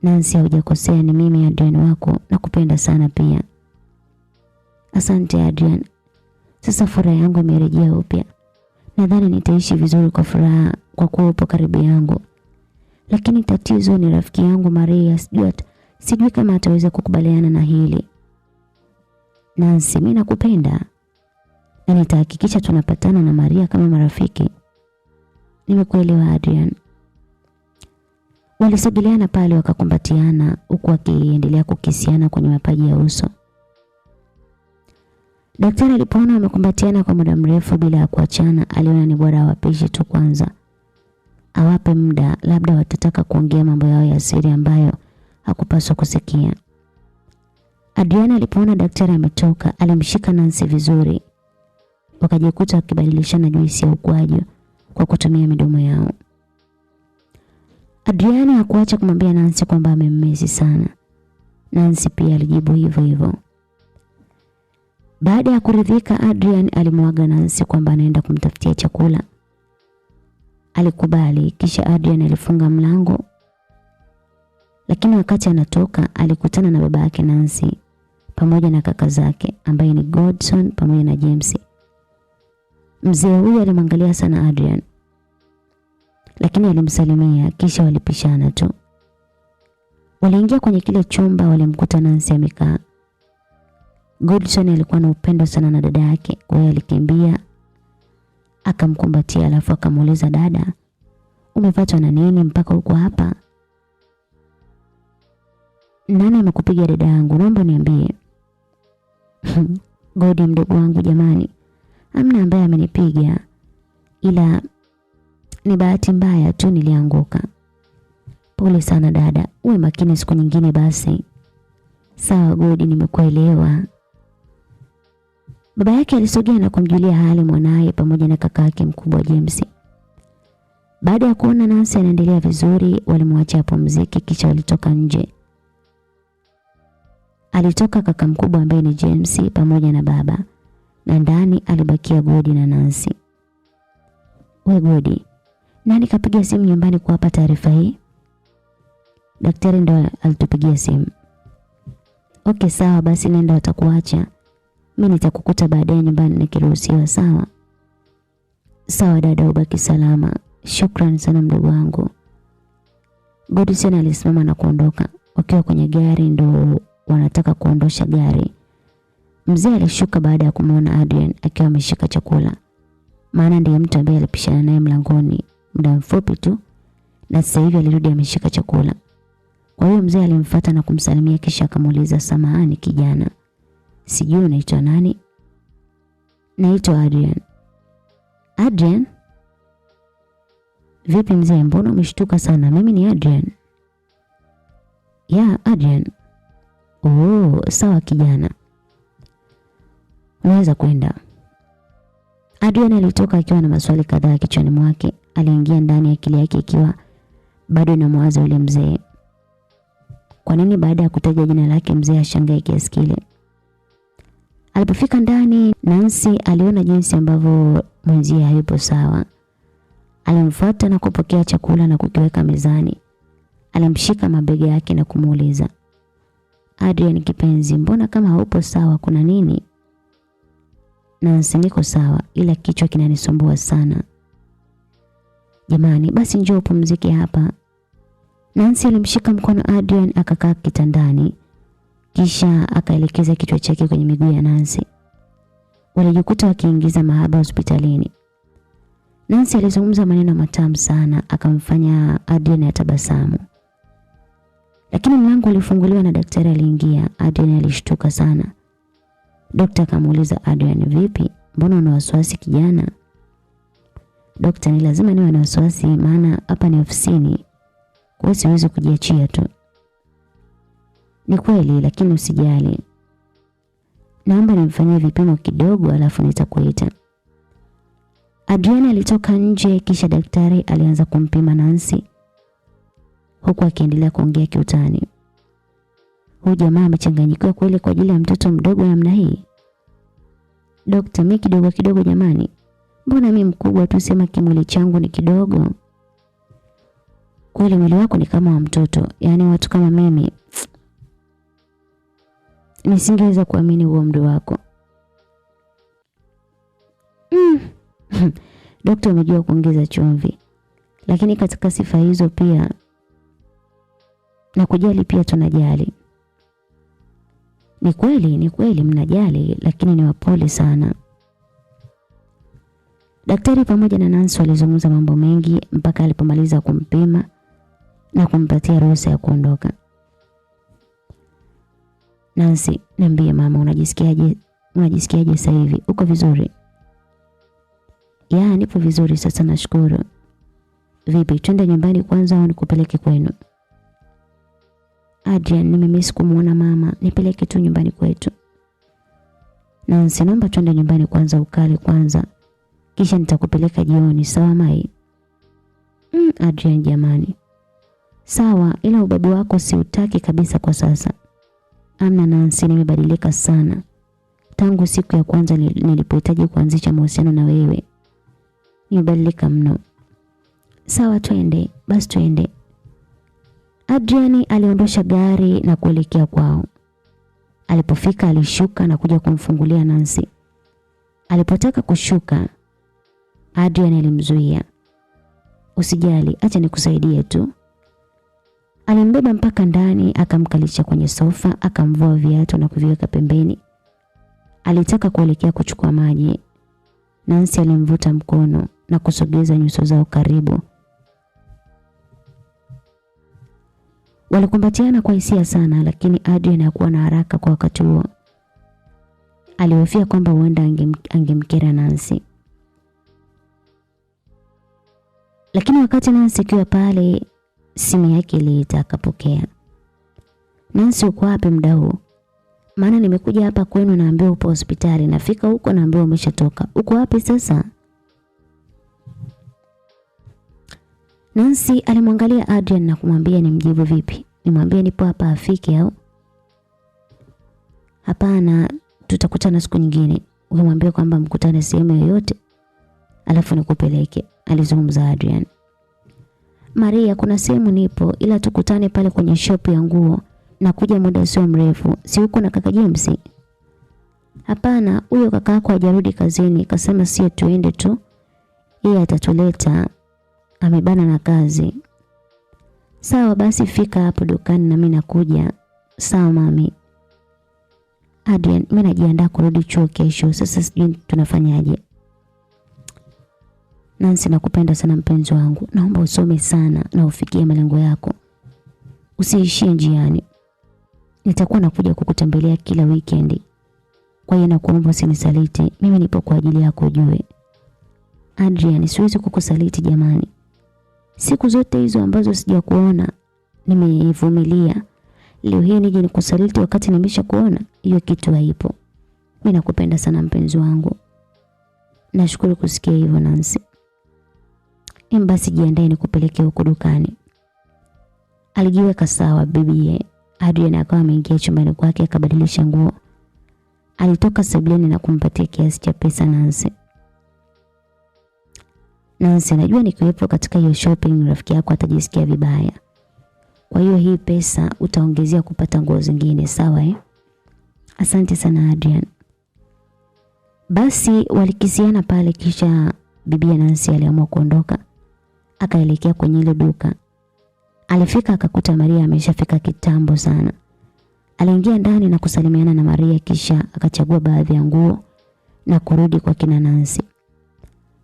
Nancy, hujakosea, ni mimi Adrian wako, nakupenda sana pia. Asante Adrian. Sasa furaha yangu imerejea upya. Nadhani nitaishi vizuri kwa furaha kwa kuwa upo karibu yangu. Lakini tatizo ni rafiki yangu Maria, sijui kama ataweza kukubaliana na hili. Nancy, mimi nakupenda. Na nitahakikisha tunapatana na Maria kama marafiki. Nimekuelewa Adrian. Walisogeleana pale wakakumbatiana huku wakiendelea kukisiana kwenye mapaji ya uso. Daktari alipoona wamekumbatiana kwa muda mrefu bila ya kuachana, aliona ni bora awapishe tu kwanza. Awape muda, labda watataka kuongea mambo yao ya siri ambayo hakupaswa kusikia. Adriana alipoona daktari ametoka, alimshika Nancy vizuri. Wakajikuta wakibadilishana juisi ya ukwaju kwa kutumia midomo yao. Adriana hakuacha kumwambia Nancy kwamba amemmisi sana. Nancy pia alijibu hivyo hivyo. Baada ya kuridhika, Adrian alimwaga Nancy kwamba anaenda kumtafutia chakula. Alikubali, kisha Adrian alifunga mlango. Lakini wakati anatoka, alikutana na baba yake Nancy pamoja na kaka zake ambaye ni Godson pamoja na James. Mzee huyu alimwangalia sana Adrian, lakini alimsalimia kisha walipishana tu. Waliingia kwenye kile chumba, walimkuta Nancy amekaa. Godson alikuwa na upendo sana na dada yake, kwa hiyo alikimbia akamkumbatia, alafu akamuuliza, dada, umepatwa na nini mpaka uko hapa? Nani amekupiga dada yangu? Naomba niambie. Godi mdogo wangu jamani. Hamna ambaye amenipiga, ila ni bahati mbaya tu nilianguka. Pole sana dada, uwe makini siku nyingine basi. Sawa Godi, nimekuelewa. Baba yake alisogea na kumjulia hali mwanae pamoja na kaka yake mkubwa James. Baada ya kuona Nancy anaendelea vizuri, walimwacha apumzike kisha walitoka nje. Alitoka kaka mkubwa ambaye ni James pamoja na baba, na ndani alibakia Godi na Nancy. We Godi, nani kapiga simu nyumbani kuwapa taarifa hii? Daktari ndo alitupigia simu. Okay sawa basi, nenda, watakuacha. Mimi nitakukuta baadaye nyumbani nikiruhusiwa, sawa? Sawa dada, ubaki salama. Shukrani sana mdogo wangu. Godson alisimama na kuondoka. Wakiwa kwenye gari ndo wanataka kuondosha gari, mzee alishuka baada ya kumuona Adrian akiwa ameshika chakula. Maana ndiye mtu ambaye alipishana naye mlangoni muda mfupi tu, na sasa hivi alirudi ameshika chakula. Kwa hiyo mzee alimfuata na kumsalimia kisha akamuuliza, samahani kijana, sijui unaitwa nani? Naitwa Adrian. Adrian? Vipi mzee, mbona umeshtuka sana? Mimi ni Adrian. Ya Adrian. Oh, sawa kijana, unaweza kwenda. Adrian alitoka akiwa na maswali kadhaa kichwani mwake. Aliingia ndani, akili yake ikiwa bado inamwaza yule mzee. Kwa nini baada ya kutaja jina lake mzee ashangae kiasi kile? Alipofika ndani, Nancy aliona jinsi ambavyo mwenzie hayupo sawa. Alimfuata na kupokea chakula na kukiweka mezani. Alimshika mabega yake na kumuuliza, Adrian kipenzi, mbona kama haupo sawa, kuna nini? Nancy, niko sawa ila kichwa kinanisumbua sana. Jamani, basi njoo upumzike hapa. Nancy alimshika mkono Adrian akakaa kitandani, kisha akaelekeza kichwa chake kwenye miguu ya Nancy. Walijikuta wakiingiza mahaba hospitalini. Nancy alizungumza maneno matamu sana, akamfanya Adrian atabasamu. Lakini mlango ulifunguliwa na daktari aliingia. Adrian alishtuka sana. Daktari akamuuliza Adrian, vipi? Mbona una wasiwasi kijana? Daktari, ni lazima niwe na wasiwasi maana hapa ni ofisini. Kwa hiyo siwezi kujiachia tu. Ni kweli, lakini usijali. Naomba nimfanyie vipimo kidogo alafu nitakuita. Adrian alitoka nje kisha daktari alianza kumpima Nancy, huku akiendelea kuongea kiutani. Huyu jamaa amechanganyikiwa kweli kwa ajili ya mtoto mdogo namna hii. Daktari, mimi kidogo jamani. Mbona mimi mkubwa tu, sema kimwili changu ni kidogo. Kweli mwili wako ni kama wa mtoto. Yaani watu kama mimi nisingeweza kuamini huo umri wako. Daktari amejua kuongeza chumvi. Lakini katika sifa hizo pia na kujali pia tunajali. Ni kweli mnajali, lakini ni wapole sana. Daktari pamoja na Nancy walizungumza mambo mengi mpaka alipomaliza kumpima na kumpatia ruhusa ya kuondoka. Nancy, niambie mama, unajisikiaje sasa hivi? Uko vizuri? Ya, nipo vizuri sasa, nashukuru. Vipi, twende nyumbani kwanza au nikupeleke kwenu? Adrian, nimemiss kumuona mama, nipeleke tu nyumbani kwetu. Nancy, naomba twende nyumbani kwanza ukale kwanza, kisha nitakupeleka jioni, sawa Mai? Adrian jamani. Sawa, ila ubabu wako siutaki kabisa kwa sasa. Amna Nancy, nimebadilika sana tangu siku ya kwanza nilipohitaji kuanzisha mahusiano na wewe. Nimebadilika mno. Sawa, twende, basi twende. Adrian aliondosha gari na kuelekea kwao. Alipofika alishuka na kuja kumfungulia Nancy. Alipotaka kushuka, Adrian alimzuia. Usijali, acha nikusaidie tu. Alimbeba mpaka ndani, akamkalisha kwenye sofa, akamvua viatu na kuviweka pembeni. Alitaka kuelekea kuchukua maji. Nancy alimvuta mkono na kusogeza nyuso zao karibu. Walikumbatiana kwa hisia sana, lakini Adrian hakuwa na haraka kwa wakati huo. Alihofia kwamba huenda angemkera Nancy. Lakini wakati Nancy akiwa pale, simu yake iliita, akapokea. Nancy, uko wapi muda huu? Maana nimekuja hapa kwenu naambiwa upo hospitali, nafika huko naambiwa umeshatoka. Uko wapi sasa? Nancy alimwangalia Adrian na kumwambia nimjibu vipi? Nimwambie nipo hapa afike au? Hapana, tutakutana siku nyingine. Ukimwambia kwamba mkutane sehemu yoyote alafu nikupeleke, alizungumza Adrian. Maria, kuna sehemu nipo, ila tukutane pale kwenye shop ya nguo na kuja muda sio mrefu. Si uko na kaka James? Hapana, huyo kaka yako hajarudi kazini, kasema sio tuende tu. Yeye atatuleta, amebana na kazi. Sawa basi, fika hapo dukani na mimi nakuja. Sawa mami. Adrian, mimi najiandaa kurudi chuo kesho, sasa sijui tunafanyaje. Nancy, nakupenda sana mpenzi wangu. Naomba usome sana na ufikie malengo yako. Usiishie njiani. Nitakuwa nakuja kukutembelea kila weekend. Kwa hiyo nakuomba usinisaliti. Mimi nipo kwa ajili yako ujue. Adrian, siwezi kukusaliti jamani. Siku zote hizo ambazo sijakuona nimevumilia. Leo hii nije nikusaliti wakati nimeshakuona? Hiyo kitu haipo. Mimi nakupenda sana mpenzi wangu. Nashukuru kusikia hivyo Nancy. Basi jiandae nikupeleke huko dukani. Alijiweka sawa bibiye. Adrian akawa ameingia chumbani kwake akabadilisha nguo. Alitoka sebuleni na kumpatia kiasi cha pesa Nancy. Nancy, najua nikiwepo katika hiyo shopping rafiki yako atajisikia vibaya. Kwa hiyo hii pesa utaongezea kupata nguo zingine, sawa Asante sana Adrian. Basi walikisiana pale, kisha bibi Nancy aliamua kuondoka. Akaelekea kwenye ile duka. Alifika akakuta Maria ameshafika kitambo sana. Aliingia ndani na kusalimiana na Maria, kisha akachagua baadhi ya nguo na kurudi kwa kina Nancy.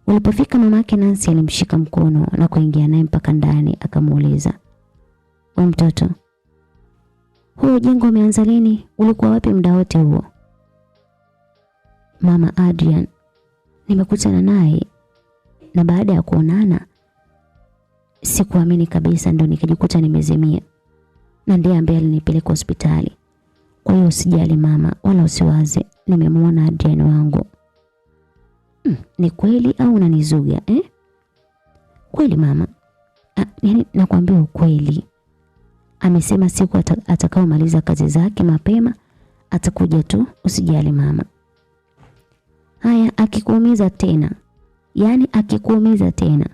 Walipofika mamake Nancy alimshika mkono na kuingia naye mpaka ndani, akamuuliza, "Wewe mtoto, huo jengo umeanza lini? Ulikuwa wapi muda wote huo?" "Mama Adrian, nimekutana naye na baada ya kuonana sikuamini kabisa, ndo nikajikuta nimezimia. Na ndiye ambaye alinipeleka hospitali. Kwa hiyo usijali mama, wala usiwaze, nimemuona Adrian wangu." Ni kweli au unanizuga Kweli mama. Yani nakwambia ukweli. Amesema siku atakaomaliza kazi zake mapema atakuja tu, usijali mama. Haya, akikuumiza tena Yaani akikuumiza tena,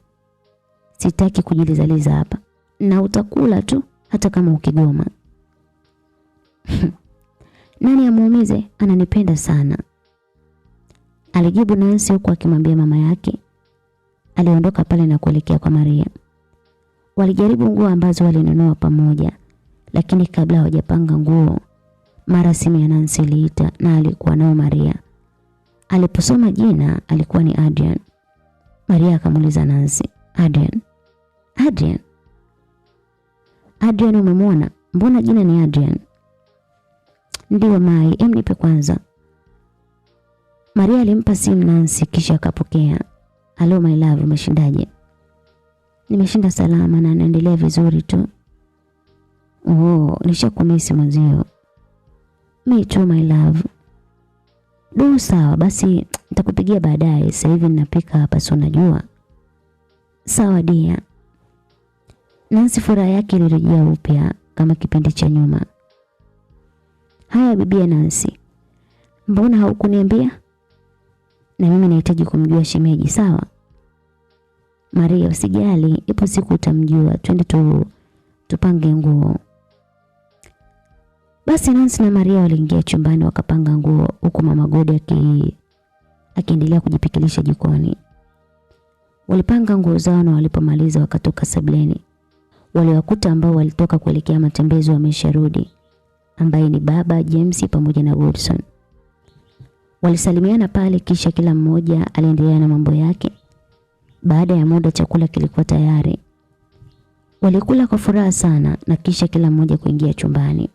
sitaki kujilizaliza hapa. Na utakula tu hata kama ukigoma. Nani amuumize? Ananipenda sana, alijibu Nancy huku akimwambia mama yake. Aliondoka pale na kuelekea kwa Maria. Walijaribu nguo ambazo walinunua pamoja, lakini kabla hawajapanga nguo, mara simu ya Nancy iliita na alikuwa nao Maria. Aliposoma jina alikuwa ni Adrian. Maria akamuuliza Nancy, Adrian? Adrian? Adrian umemwona? Mbona jina ni Adrian? Ndio Mai, nipe kwanza. Maria alimpa simu Nancy kisha akapokea. Hello my love, umeshindaje? Nimeshinda salama na naendelea vizuri tu. Nishakumisi mwenzio. Me too my love. Sawa basi nitakupigia baadaye, sasa hivi ninapika hapa si unajua. Sawa dia. Nancy furaha yake ilirejea upya kama kipindi cha nyuma. Haya bibi Nancy, mbona haukuniambia? Na mimi nahitaji kumjua shemeji. Sawa Maria, usijali, ipo siku utamjua. Twende tupange nguo. Basi Nancy na Maria waliingia chumbani wakapanga nguo, huku mama Godi akiendelea kujipikilisha jikoni. Walipanga nguo zao na walipomaliza wakatoka sebuleni. Waliwakuta ambao walitoka kuelekea matembezi wamesharudi, ambaye ni baba, James pamoja na Woodson. Walisalimiana pale kisha kila mmoja aliendelea na mambo yake. Baada ya muda chakula kilikuwa tayari. Walikula kwa furaha sana na kisha kila mmoja kuingia chumbani.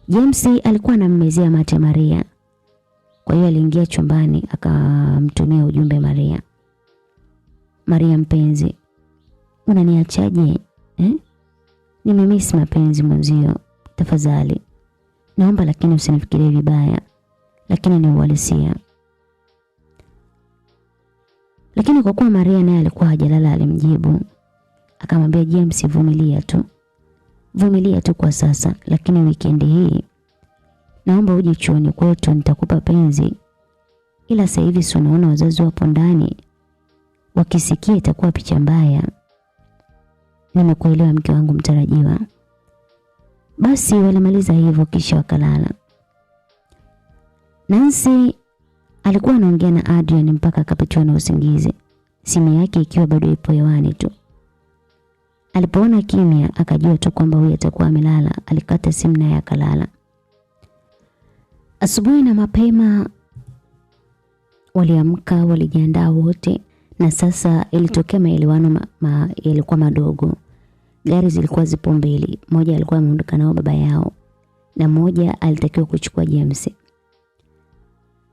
James alikuwa anammezea mate Maria. Kwa hiyo aliingia chumbani akamtumia ujumbe Maria. Maria mpenzi, unaniachaje? Nimemiss mapenzi mwenzio. Tafadhali naomba, lakini usinifikirie vibaya, lakini ni uhalisia. Lakini kwa kuwa Maria naye alikuwa hajalala, alimjibu akamwambia James, vumilia tu kwa sasa, lakini weekend hii naomba uje chuoni kwetu, nitakupa penzi. Ila sasa hivi si unaona wazazi wapo ndani, wakisikia itakuwa picha mbaya. Nimekuelewa mke wangu mtarajiwa. Basi walimaliza hivyo kisha wakalala. Nancy alikuwa anaongea na Adrian mpaka akapitiwa na usingizi, simu yake ikiwa bado ipo hewani tu. Alipoona kimya akajua tu kwamba huyu atakuwa amelala. Alikata simu naye akalala. Asubuhi na mapema waliamka, walijiandaa wote, na sasa ilitokea maelewano yalikuwa madogo. Gari zilikuwa zipo mbili, moja alikuwa ameondoka nao baba yao na moja alitakiwa kuchukua James.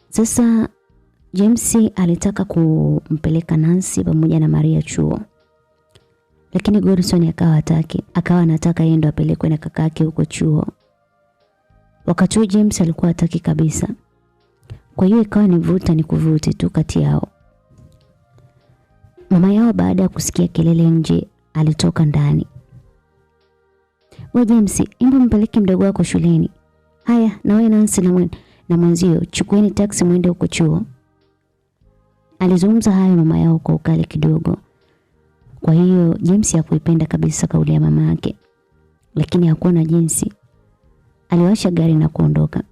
Sasa James alitaka kumpeleka Nancy pamoja na Maria chuo, lakini Godson akawa anataka yeye ndo apelekwe na kakake huko chuo. Wakati James alikuwa hataki kabisa. Kwa hiyo ikawa ni vuta ni kuvuti tu kati yao. Mama yao baada ya kusikia kelele nje alitoka ndani. Wewe James, imba mpeleke mdogo wako shuleni. Haya, na wewe Nancy na mwenzio chukueni taxi muende huko chuo. Alizungumza hayo mama yao kwa ukali kidogo. Kwa hiyo James hakuipenda kabisa kauli ya mama yake, lakini hakuwa na jinsi. Aliwasha gari na kuondoka.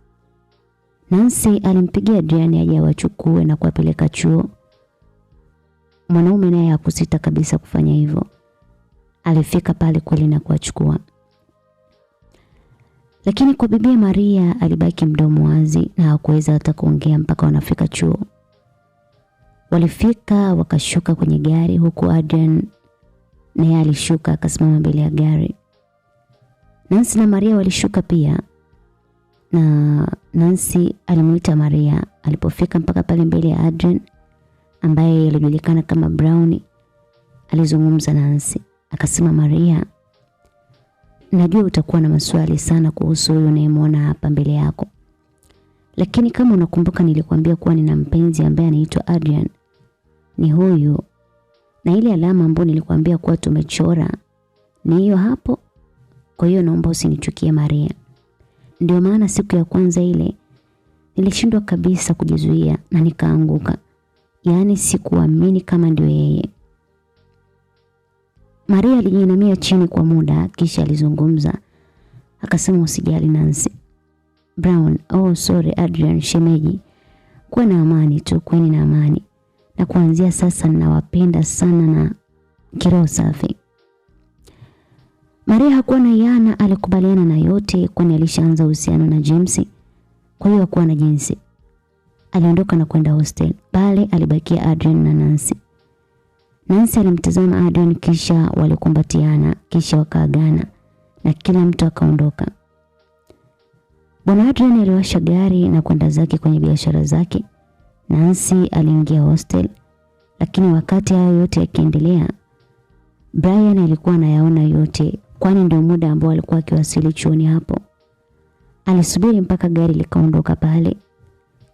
Nancy alimpigia Adrian aje awachukue na kuwapeleka chuo. Mwanaume naye hakusita kabisa kufanya hivyo. Alifika pale kweli na kuwachukua. Lakini kwa bibi Maria alibaki mdomo wazi na hakuweza hata kuongea mpaka wanafika chuo. Walifika wakashuka kwenye gari, huku Adrian naye alishuka akasimama mbele ya gari. Nancy na Maria walishuka pia, na Nancy alimuita Maria. Alipofika mpaka pale mbele ya Adrian ambaye alijulikana kama Brown, alizungumza Nancy. Akasema, Maria, najua utakuwa na maswali sana kuhusu huyu unayemwona hapa mbele yako, lakini kama unakumbuka nilikwambia kuwa nina mpenzi ambaye anaitwa Adrian. Ni huyu, na ile alama ambayo nilikwambia kuwa tumechora ni hiyo hapo. Kwa hiyo naomba usinichukie Maria. Ndio maana siku ya kwanza ile nilishindwa kabisa kujizuia na nikaanguka. Yaani sikuamini kama ndio yeye. Maria alijinamia chini kwa muda kisha alizungumza. Akasema, usijali Nancy. Brown, oh sorry Adrian, shemeji. Kuwa na amani tu, kweni na amani. Na kuanzia sasa ninawapenda sana na kiroho safi. Maria hakuwa na yana, alikubaliana na yote kwani alishaanza uhusiano na James. Kwa hiyo hakuwa na jinsi. Aliondoka na kwenda hostel. Pale alibakia Adrian na Nancy. Nancy alimtazama Adrian kisha walikumbatiana kisha wakaagana na kila mtu akaondoka. Bwana Adrian aliwasha gari na kwenda zake kwenye biashara zake. Nancy aliingia hostel, lakini wakati hayo yote yakiendelea, Brian alikuwa anayaona yote kwani ndio muda ambao alikuwa akiwasili chuoni hapo. Alisubiri mpaka gari likaondoka pale.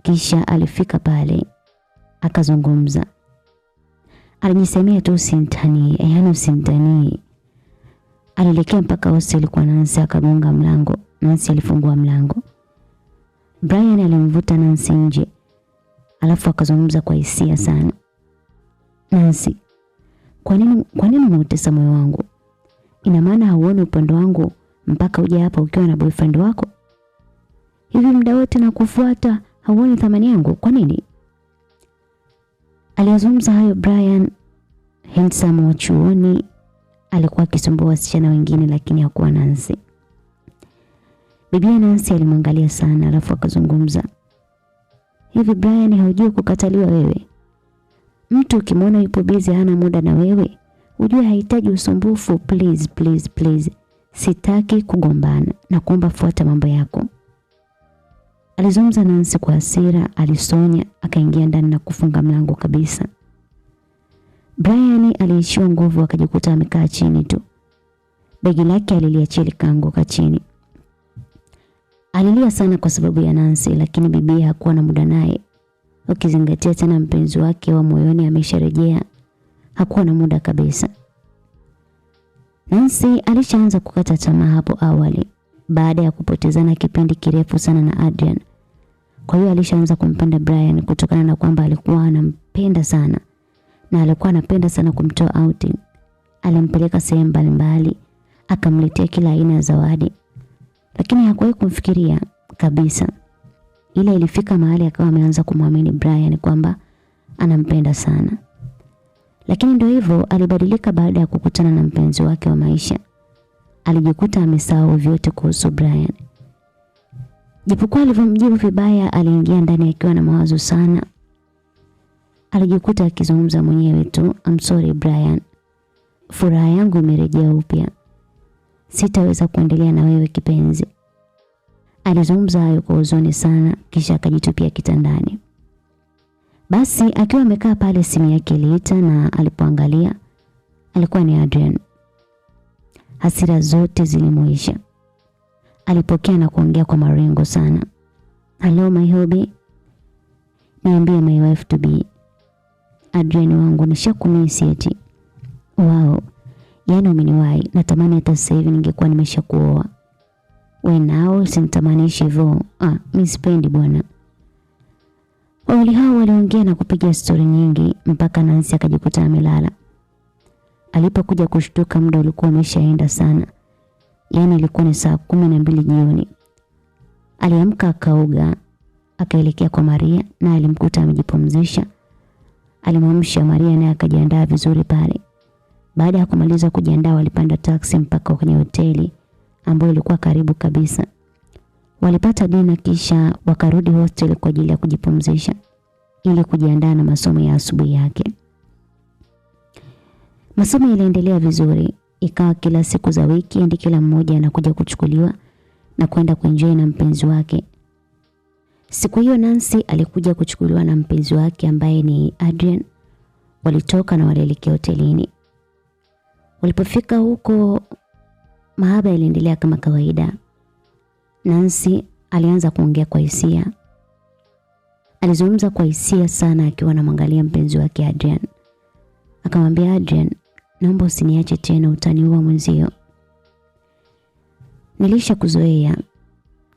Kisha alifika pale, akazungumza. Alijisemea tu usintanie, yaani usintanie. Alielekea mpaka hostel kwa Nancy akagonga mlango. Nancy alifungua mlango. Brian alimvuta Nancy nje. Alafu akazungumza kwa hisia sana. Nancy, kwa nini unautesa moyo wangu? Ina maana hauoni upendo wangu mpaka uje hapa ukiwa na boyfriend wako? Hivi muda wote nakufuata, hauoni thamani yangu? Kwa nini? Alizungumza hayo Brian, handsome wa chuoni, alikuwa akisumbua wasichana wengine lakini hakuwa Nancy. Bibi Nancy alimwangalia sana alafu akazungumza. Hivi Brian, haujui kukataliwa wewe? Mtu ukimwona yupo busy hana muda na wewe, ujue hahitaji usumbufu. Please, please, please. Sitaki kugombana na kuomba fuata mambo yako. Alizungumza Nancy kwa hasira, alisonya, akaingia ndani na kufunga mlango kabisa. Brian aliishiwa nguvu akajikuta amekaa chini tu. Begi lake aliliachia likaanguka chini. Alilia sana kwa sababu ya Nancy, lakini bibi hakuwa na muda naye. Ukizingatia tena mpenzi wake wa moyoni amesharejea, hakuwa na muda kabisa. Nancy alishaanza kukata tamaa hapo awali baada ya kupotezana kipindi kirefu sana na Adrian. Kwa hiyo alishaanza kumpenda Brian kutokana na kwamba alikuwa anampenda sana na alikuwa anapenda sana kumtoa outing. Alimpeleka sehemu mbalimbali, akamletea kila aina ya zawadi. Lakini hakuwahi kumfikiria kabisa. Ile ilifika mahali akawa ameanza kumwamini Brian kwamba anampenda sana. Lakini ndio hivyo, alibadilika baada ya kukutana na mpenzi wake wa maisha. Alijikuta amesahau vyote kuhusu Brian. Japokuwa alivyomjibu vibaya, aliingia ndani akiwa na mawazo sana. Alijikuta akizungumza mwenyewe tu, I'm sorry Brian. Furaha yangu imerejea upya. Sitaweza kuendelea na wewe kipenzi. Alizungumza hayo kwa huzuni sana kisha akajitupia kitandani. Basi akiwa amekaa pale simu yake iliita na alipoangalia alikuwa ni Adrian. Hasira zote zilimuisha. Alipokea na kuongea kwa marengo sana. Hello my hubby. Niambie my wife to be. Adrian wangu, nishakumisi eti. Wow. Yaani umeniwahi, natamani hata sasa hivi ningekuwa nimeshakuoa. Wewe nao sinitamanishi hivyo. Mimi sipendi bwana. Wawili hao waliongea na kupiga story nyingi mpaka Nancy akajikuta amelala. Alipokuja kushtuka muda ulikuwa umeshaenda sana. Yaani ilikuwa ni saa 12 jioni. Aliamka akaoga, akaelekea kwa Maria na alimkuta amejipumzisha. Alimwamsha Maria naye akajiandaa vizuri pale. Baada ya kumaliza kujiandaa walipanda taxi mpaka kwenye hoteli ambayo ilikuwa karibu kabisa. Walipata dina kisha wakarudi hostel kwa ajili ya kujipumzisha ili kujiandaa na masomo ya asubuhi yake. Masomo yaliendelea vizuri, ikawa kila siku za wiki ndi kila mmoja anakuja kuchukuliwa na kwenda kuenjoy na mpenzi wake. Siku hiyo Nancy alikuja kuchukuliwa na mpenzi wake ambaye ni Adrian. Walitoka na walielekea hotelini. Walipofika huko mahaba yaliendelea kama kawaida. Nancy alianza kuongea kwa hisia. Alizungumza kwa hisia sana akiwa anamwangalia mpenzi wake Adrian. Akamwambia Adrian, naomba usiniache tena, utaniua mwenzio. Nilishakuzoea.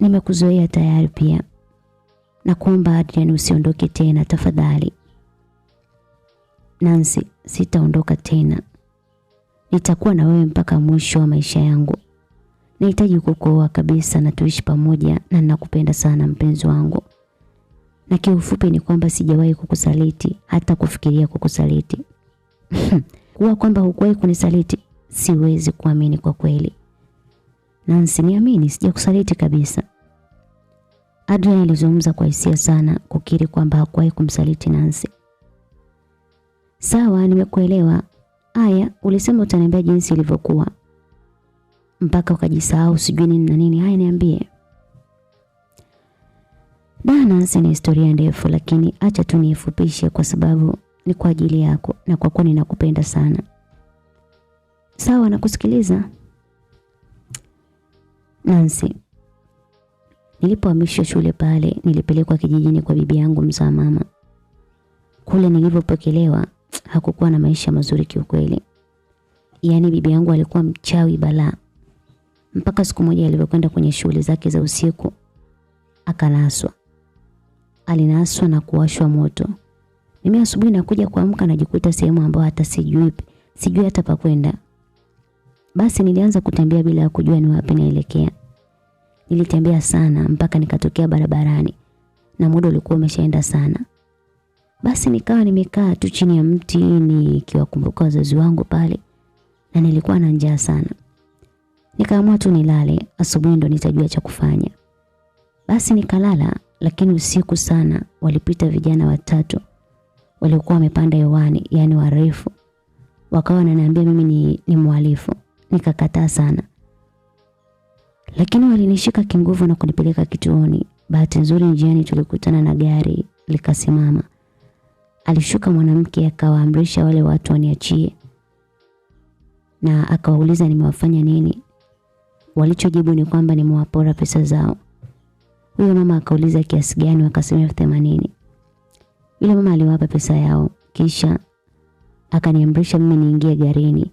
Nimekuzoea tayari pia. Na kuomba Adrian usiondoke tena tafadhali. Nancy, sitaondoka tena. Nitakuwa na wewe mpaka mwisho wa maisha yangu. Nahitaji kukuoa kabisa na tuishi pamoja na ninakupenda sana mpenzi wangu. Na kiufupi ni kwamba sijawahi kukusaliti, hata kufikiria kukusaliti. Kuwa kwamba hukuwahi kunisaliti, siwezi kuamini kwa kweli. Nancy, niamini sijakusaliti kabisa. Adrian alizungumza kwa hisia sana kukiri kwamba hakuwahi kumsaliti Nancy. Sawa, nimekuelewa. Aya, ulisema utaniambia jinsi ilivyokuwa. Mpaka ukajisahau sijui nini na nini. Haya, niambie. Nancy, ni historia ndefu lakini acha tu niifupishe kwa sababu ni kwa ajili yako na kwa kuwa ninakupenda sana. Sawa, nakusikiliza. Nancy, nilipohamishwa shule pale nilipelekwa kijijini kwa bibi yangu mzaa mama. Kule nilipopokelewa hakukuwa na maisha mazuri kiukweli. Yaani bibi yangu alikuwa mchawi balaa. Mpaka siku moja alipokwenda kwenye shughuli zake za usiku akanaswa. Alinaswa na kuwashwa moto. Mimi asubuhi nakuja kuamka najikuta sehemu ambayo hata sijui hata pa kwenda. Basi nilianza kutembea bila kujua ni wapi naelekea. Nilitembea sana mpaka nikatokea barabarani na muda ulikuwa umeshaenda sana. Basi nikawa nimekaa tu chini ya mti nikiwakumbuka wazazi wangu pale na nilikuwa na njaa sana. Nikaamua tu nilale, asubuhi ndo nitajua cha kufanya. Basi nikalala, lakini usiku sana walipita vijana watatu walikuwa wamepanda hewani, yani warefu. Wakawa wananiambia mimi ni mhalifu. Nikakataa sana. Lakini walinishika kinguvu na kunipeleka kituoni. Bahati nzuri njiani tulikutana na gari likasimama. Alishuka mwanamke akawaamrisha wale watu waniachie. Na akawauliza nimewafanya nini. Walichojibu ni kwamba nimewapora pesa zao. Huyo mama akauliza kiasi gani, wakasema 80. Yule mama aliwapa pesa yao kisha akaniamrisha mimi niingie garini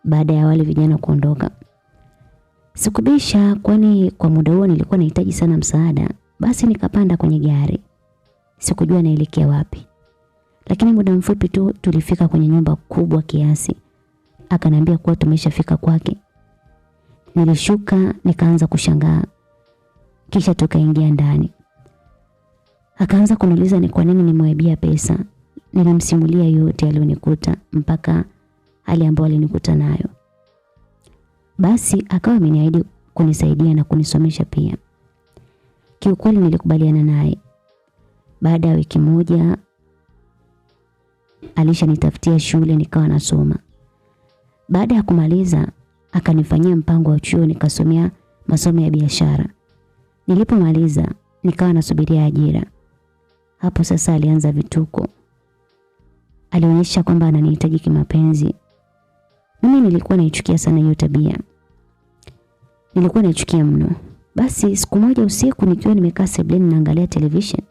baada ya wale vijana kuondoka. Sikubisha kwani kwa muda huo nilikuwa nahitaji sana msaada. Basi nikapanda kwenye gari. Sikujua naelekea wapi. Lakini muda mfupi tu tulifika kwenye nyumba kubwa kiasi. Akaniambia kuwa tumeshafika kwake. Nilishuka nikaanza kushangaa. Kisha tukaingia ndani. Akaanza kuniuliza ni kwa nini nimemwibia pesa. Nilimsimulia yote alionikuta mpaka hali ambayo alinikuta nayo. Basi akawa ameniahidi kunisaidia na kunisomesha pia. Kiukweli nilikubaliana naye. Baada ya wiki moja alishanitafutia shule nikawa nasoma. Baada ya kumaliza akanifanyia mpango wa chuo nikasomea masomo ya biashara. Nilipomaliza nikawa nasubiria ajira. Hapo sasa alianza vituko. Alionyesha kwamba ananihitaji kimapenzi. Mimi nilikuwa naichukia sana hiyo tabia. Nilikuwa naichukia mno. Basi siku moja usiku nikiwa nimekaa sebuleni naangalia television,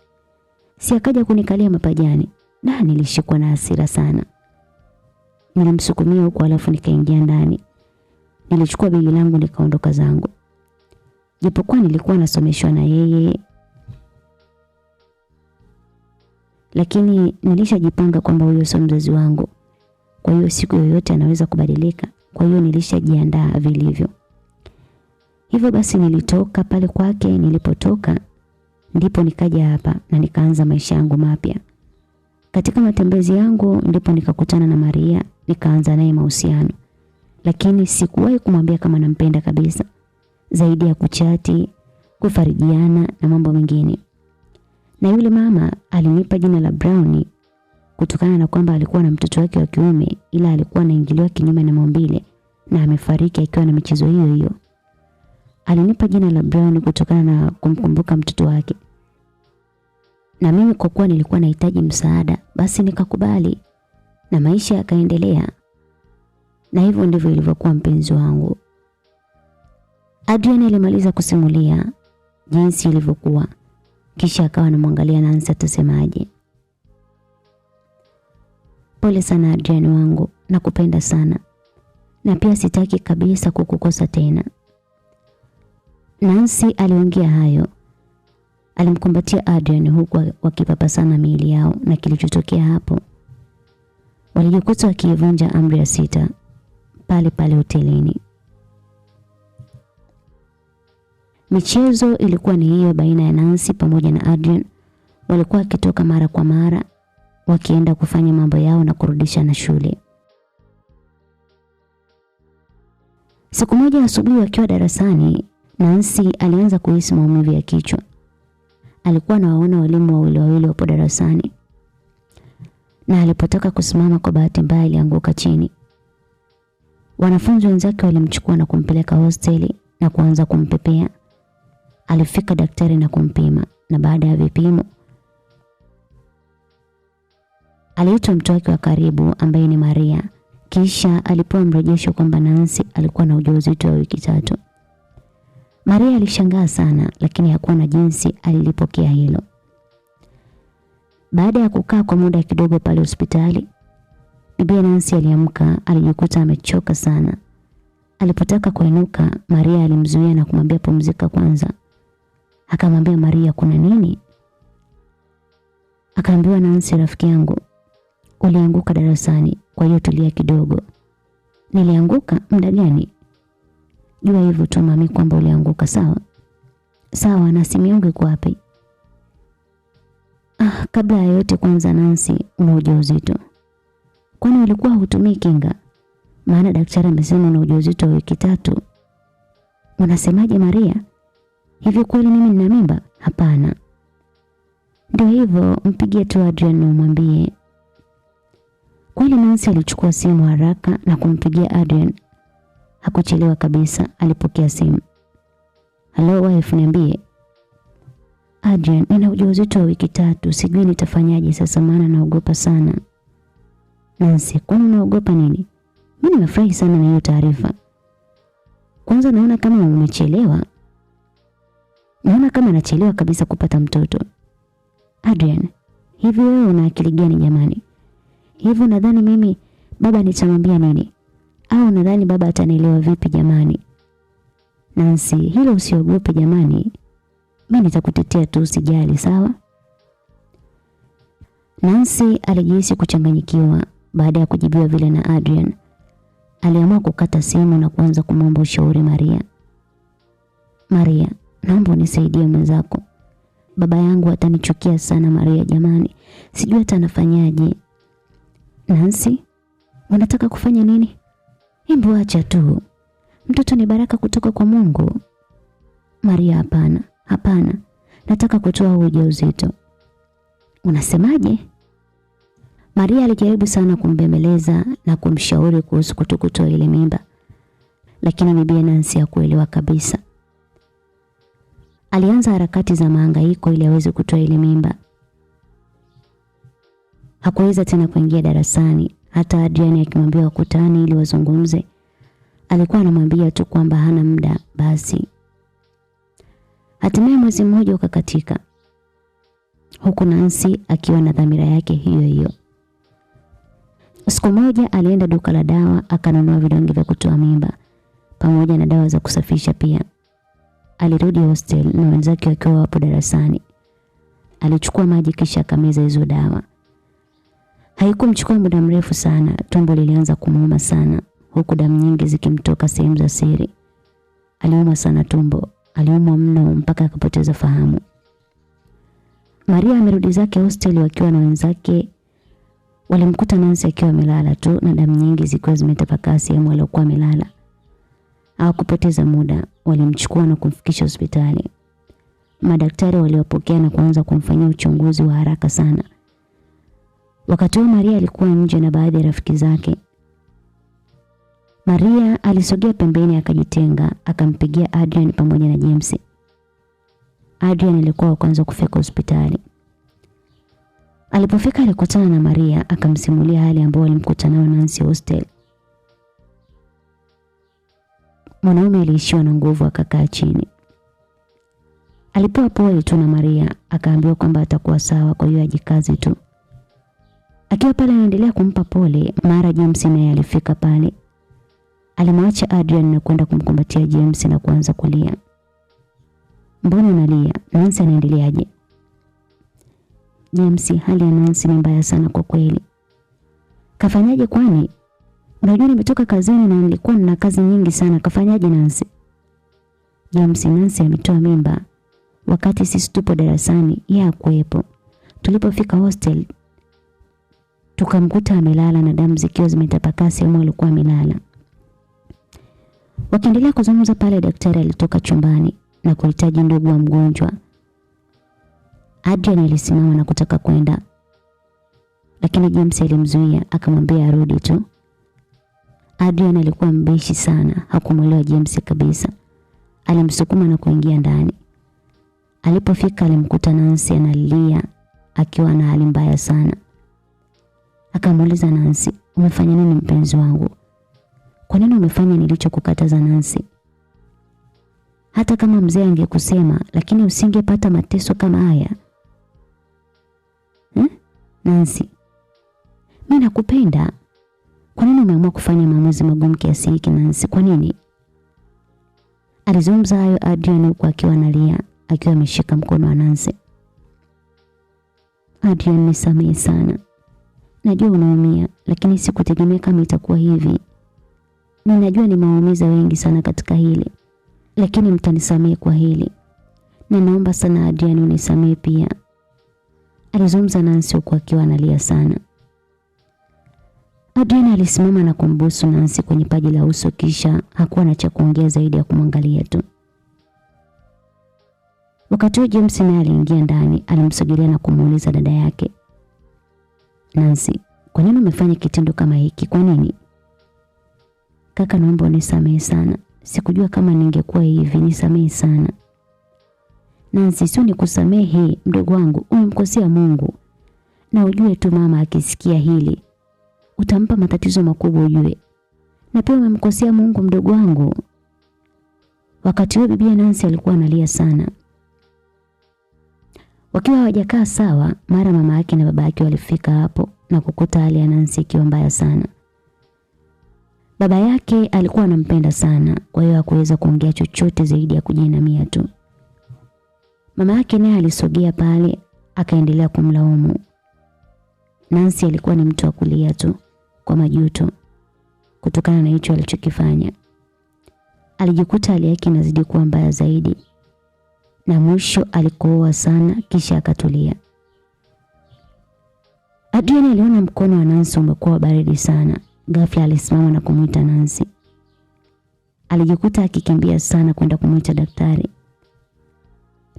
si akaja kunikalia mapajani. Nilishikwa na hasira sana. Nilimsukumia huko alafu nikaingia ndani. Nilichukua begi langu nikaondoka zangu. Japokuwa nilikuwa nasomeshwa na yeye, lakini nilishajipanga kwamba huyo sio mzazi wangu. Kwa hiyo siku yoyote anaweza kubadilika. Kwa hiyo nilishajiandaa vilivyo. Hivyo basi nilitoka pale kwake. Nilipotoka ndipo nikaja hapa na nikaanza maisha yangu mapya. Katika matembezi yangu ndipo nikakutana na Maria, nikaanza naye mahusiano. Lakini sikuwahi kumwambia kama nampenda kabisa. Zaidi ya kuchati, kufarijiana na mambo mengine. Na yule mama alinipa jina la Brown kutokana na kwamba alikuwa na mtoto wake wa kiume, ila alikuwa anaingiliwa kinyume na maumbile na amefariki akiwa na michezo hiyo hiyo. Alinipa jina la Brown kutokana na kumkumbuka mtoto wake. Na mimi kwa kuwa nilikuwa nahitaji msaada, basi nikakubali na maisha yakaendelea. Na hivyo ndivyo ilivyokuwa mpenzi wangu. Adrian alimaliza kusimulia jinsi ilivyokuwa. Kisha akawa anamwangalia Nancy atasemaje. Pole sana Adrian wangu, nakupenda sana. Na pia sitaki kabisa kukukosa tena. Nancy aliongea hayo. Alimkumbatia Adrian huku wakipapasana miili yao, na kilichotokea hapo Walijikuta wakivunja amri ya 6 pale pale hotelini. Michezo ilikuwa ni hiyo baina ya Nancy pamoja na Adrian. Walikuwa wakitoka mara kwa mara wakienda kufanya mambo yao na kurudisha na shule. Siku moja asubuhi wakiwa darasani, Nancy alianza kuhisi maumivu ya kichwa. Alikuwa anawaona walimu wawili wapo darasani. Na alipotaka kusimama kwa bahati mbaya alianguka chini. Wanafunzi wenzake walimchukua na kumpeleka hosteli na kuanza kumpepea. Alifika daktari na kumpima, na baada ya vipimo aliitwa mtu wake wa karibu ambaye ni Maria. Kisha alipewa mrejesho kwamba Nancy alikuwa na ujauzito wa wiki 3. Maria alishangaa sana, lakini hakuwa na jinsi, alilipokea hilo. Baada ya kukaa kwa muda kidogo pale hospitali, bibi Nancy aliamka, alijikuta amechoka sana. Alipotaka kuinuka, Maria alimzuia na kumwambia pumzika kwanza. Akamwambia Maria, kuna nini? Akaambiwa, Nancy rafiki yangu, ulianguka darasani, kwa hiyo tulia kidogo. Nilianguka muda gani? Jua hivyo tu mami kwamba ulianguka, sawa? Sawa, na simu yangu iko wapi? Kabla ya yote kwanza Nancy, una ujauzito. Kwani ulikuwa hutumii kinga? Maana daktari amesema una ujauzito wa wiki 3. Unasemaje Maria? Hivi kweli mimi nina mimba? Hapana. Ndio hivyo, mpigie tu Adrian na umwambie. Kweli Nancy alichukua simu haraka na kumpigia Adrian. Hakuchelewa kabisa, alipokea simu. Hello wife, niambie. Adrian, nina ujauzito wa wiki 3, sijui nitafanyaje sasa maana naogopa sana. Nancy, kwani unaogopa nini? Mimi nimefurahi sana na hiyo taarifa. Kwanza naona kama umechelewa. Naona kama nachelewa kabisa kupata mtoto. Adrian, hivi wewe una akili gani jamani? Hivi nadhani mimi baba nitamwambia nini? Au nadhani baba atanielewa vipi jamani? Nancy, hilo usiogope jamani. Mimi nitakutetea tu, usijali, sawa? Nancy alijihisi kuchanganyikiwa baada ya kujibiwa vile na Adrian. Aliamua kukata simu na kuanza kumwomba ushauri Maria. Maria, naomba unisaidie mwenzako. Baba yangu atanichukia sana Maria jamani. Sijui hata anafanyaje. Nancy, unataka kufanya nini? Hebu acha tu. Mtoto ni baraka kutoka kwa Mungu. Maria, hapana. Hapana. Nataka kutoa ujauzito. Unasemaje? Maria alijaribu sana kumbembeleza na kumshauri kuhusu kutokutoa ile mimba. Lakini bibi Nancy hakuelewa kabisa. Alianza harakati za mahangaiko ili aweze kutoa ile mimba. Hakuweza tena kuingia darasani. Hata Adrian akimwambia wakutane ili wazungumze, alikuwa anamwambia tu kwamba hana muda basi. Hatimaye mwezi mmoja ukakatika, huku Nancy akiwa na dhamira yake hiyo hiyo. Siku moja alienda duka la dawa akanunua vidonge vya kutoa mimba pamoja na dawa za kusafisha pia. Alirudi hostel na wenzake wakiwa wapo darasani. Alichukua maji kisha akameza hizo dawa. Haikumchukua muda mrefu sana, tumbo lilianza kumuuma sana, huku damu nyingi zikimtoka sehemu za siri. Aliuma sana tumbo, aliumwa mno mpaka akapoteza fahamu. Maria amerudi zake hostel wakiwa na wenzake. Walimkuta Nancy akiwa amelala tu na damu nyingi zikiwa zimetapakaa sehemu aliyokuwa amelala. Hawakupoteza muda, walimchukua na kumfikisha hospitali. Madaktari waliopokea na kuanza kumfanyia uchunguzi wa haraka sana. Wakati huo Maria alikuwa nje na baadhi ya rafiki zake. Maria alisogea pembeni akajitenga, akampigia Adrian pamoja na James. Adrian alikuwa wa kwanza kufika hospitali. Alipofika alikutana na Maria, akamsimulia hali ambayo alimkuta nayo Nancy hostel. Mwanaume aliishiwa na nguvu akakaa chini. Alipewa pole tu na Maria, akaambiwa kwamba atakuwa sawa, kwa hiyo ajikaze tu. Akiwa pale anaendelea kumpa pole, mara James naye alifika pale. Alimwacha Adrian na kwenda kumkumbatia James na kuanza kulia. Mbona unalia? Nancy anaendeleaje? James, hali ya Nancy ni mbaya sana kwa kweli. Kafanyaje kwani? Unajua nimetoka kazini na nilikuwa na kazi nyingi sana. Kafanyaje Nancy? James, Nancy ametoa mimba wakati sisi tupo darasani, yeye hakuepo. Tulipofika hostel tukamkuta amelala na damu zikiwa zimetapakaa sehemu alikuwa amelala. Wakiendelea kuzungumza pale, daktari alitoka chumbani na kuhitaji ndugu wa mgonjwa. Adrian alisimama na kutaka kwenda, lakini James alimzuia, akamwambia arudi tu. Adrian alikuwa mbishi sana, hakumuelewa James kabisa. Alimsukuma na kuingia ndani. Alipofika alimkuta Nancy analia akiwa na hali mbaya sana. Akamuuliza Nancy, umefanya nini mpenzi wangu? Kwa nini umefanya nilichokukataza Nancy? Hata kama mzee angekusema, lakini usingepata mateso kama haya. Nancy, mimi nakupenda. Kwa nini umeamua kufanya maamuzi magumu kiasi hiki Nancy? Kwa nini? Alizungumza hayo Adrian huku akiwa analia, akiwa ameshika mkono wa Nancy. Adrian, nisamehe sana. Najua unaumia, lakini sikutegemea kama itakuwa hivi. Ninajua nimewaumiza wengi sana katika hili, lakini mtanisamehe kwa hili. Na naomba sana Adrian unisamehe pia. Alizungumza Nancy huku akiwa analia sana. Adrian alisimama na kumbusu Nancy kwenye paji la uso, kisha hakuwa na cha kuongea zaidi ya kumwangalia tu. Wakati James naye aliingia ndani, alimsogelea na kumuuliza dada yake, Nancy, kwa nini umefanya kitendo kama hiki? Kwa nini? Kaka, naomba unisamehe sana. Sikujua kama ningekuwa hivi, nisamehe sana. Nancy, sio nikusamehe mdogo wangu, umemkosea Mungu. Na ujue tu mama akisikia hili utampa matatizo makubwa ujue. Na pia umemkosea Mungu mdogo wangu. Wakati huo bibi Nancy alikuwa analia sana. Wakiwa hawajakaa sawa, mara mama yake na baba yake walifika hapo na kukuta hali ya Nancy ikiwa mbaya sana. Baba yake alikuwa anampenda sana, kwa hiyo hakuweza kuongea chochote zaidi ya kujinamia tu. Mama yake naye alisogea pale, akaendelea kumlaumu. Nancy alikuwa ni mtu wa kulia tu kwa majuto kutokana na hicho alichokifanya. Alijikuta hali yake inazidi kuwa mbaya zaidi, na mwisho alikohoa sana kisha akatulia. Adrian aliona mkono wa Nancy umekuwa baridi sana. Ghafla alisimama na kumuita Nancy. Alijikuta akikimbia sana kwenda kumuita daktari.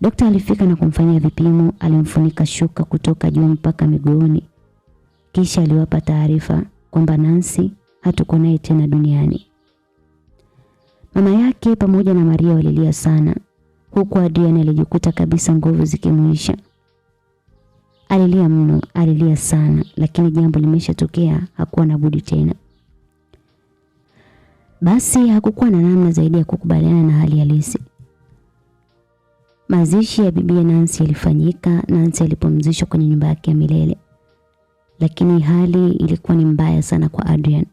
Daktari alifika na kumfanyia vipimo, alimfunika shuka kutoka juu mpaka miguuni. Kisha aliwapa taarifa kwamba Nancy hatuko naye tena duniani. Mama yake pamoja na Maria walilia sana, huku Adrian alijikuta kabisa nguvu zikimuisha. Alilia mno, alilia sana, lakini jambo limeshatokea, hakuwa na budi tena. Basi hakukuwa na namna zaidi ya kukubaliana na hali halisi. Mazishi ya bibi Nancy yalifanyika. Nancy alipumzishwa kwenye nyumba yake ya milele. Lakini hali ilikuwa ni mbaya sana kwa Adrian.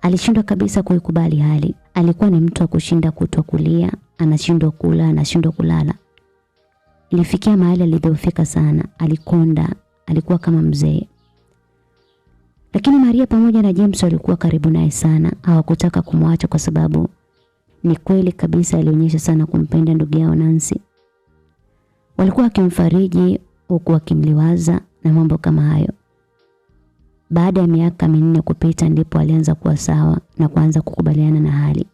Alishindwa kabisa kuikubali hali. Alikuwa ni mtu wa kushinda kutwa kulia, anashindwa kula, anashindwa kulala. Ilifikia mahali alidhoofika sana, alikonda, alikuwa kama mzee. Lakini Maria pamoja na James walikuwa karibu naye sana, hawakutaka kumwacha kwa sababu ni kweli kabisa alionyesha sana kumpenda ndugu yao Nancy. Walikuwa wakimfariji huku wakimliwaza na mambo kama hayo. Baada ya miaka 4 kupita ndipo alianza kuwa sawa na kuanza kukubaliana na hali.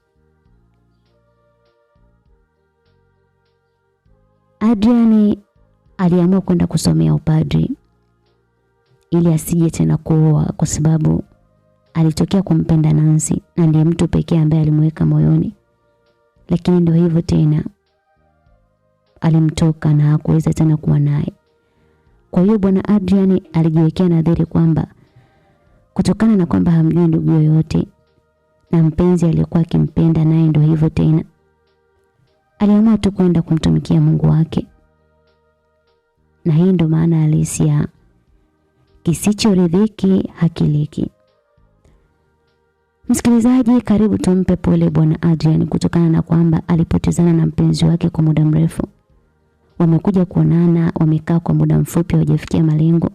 Adrian aliamua kwenda kusomea upadri ili asije tena kuoa, kwa sababu alitokea kumpenda Nancy na ndiye mtu pekee ambaye alimweka moyoni. Lakini ndio hivyo tena, alimtoka na hakuweza tena kuwa naye. Kwa hiyo bwana Adrian alijiwekea nadhiri kwamba kutokana na kwamba hamjui ndugu yoyote na mpenzi aliyekuwa akimpenda naye ndio hivyo tena, aliamua tu kwenda kumtumikia Mungu wake. Na hii ndio maana halisi ya kisichoridhiki hakiliki. Msikilizaji, karibu tumpe pole bwana Adrian kutokana na kwamba alipotezana na mpenzi wake kwa muda mrefu. Wamekuja kuonana, wamekaa kwa muda mfupi hawajafikia malengo.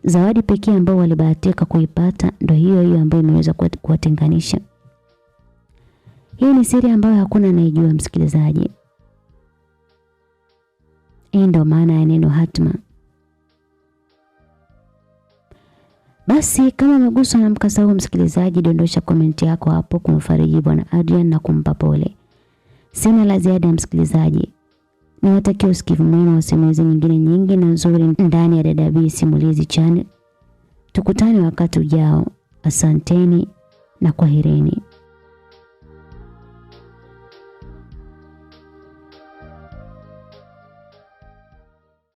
Zawadi pekee ambayo walibahatika kuipata ndio hiyo ambayo imeweza kuwatenganisha. Hii ni siri ambayo hakuna anayejua, msikilizaji. Hii ndio maana ya neno hatma. Basi kama umeguswa na mkasa huu, msikilizaji, dondosha komenti yako hapo kumfariji Bwana Adrian na kumpa pole. Sina la ziada, msikilizaji. Niwatakia usikivu mwema wa simulizi nyingine nyingi na nzuri ndani ya Dada B Simulizi Channel. Tukutane wakati ujao. Asanteni na kwaherini.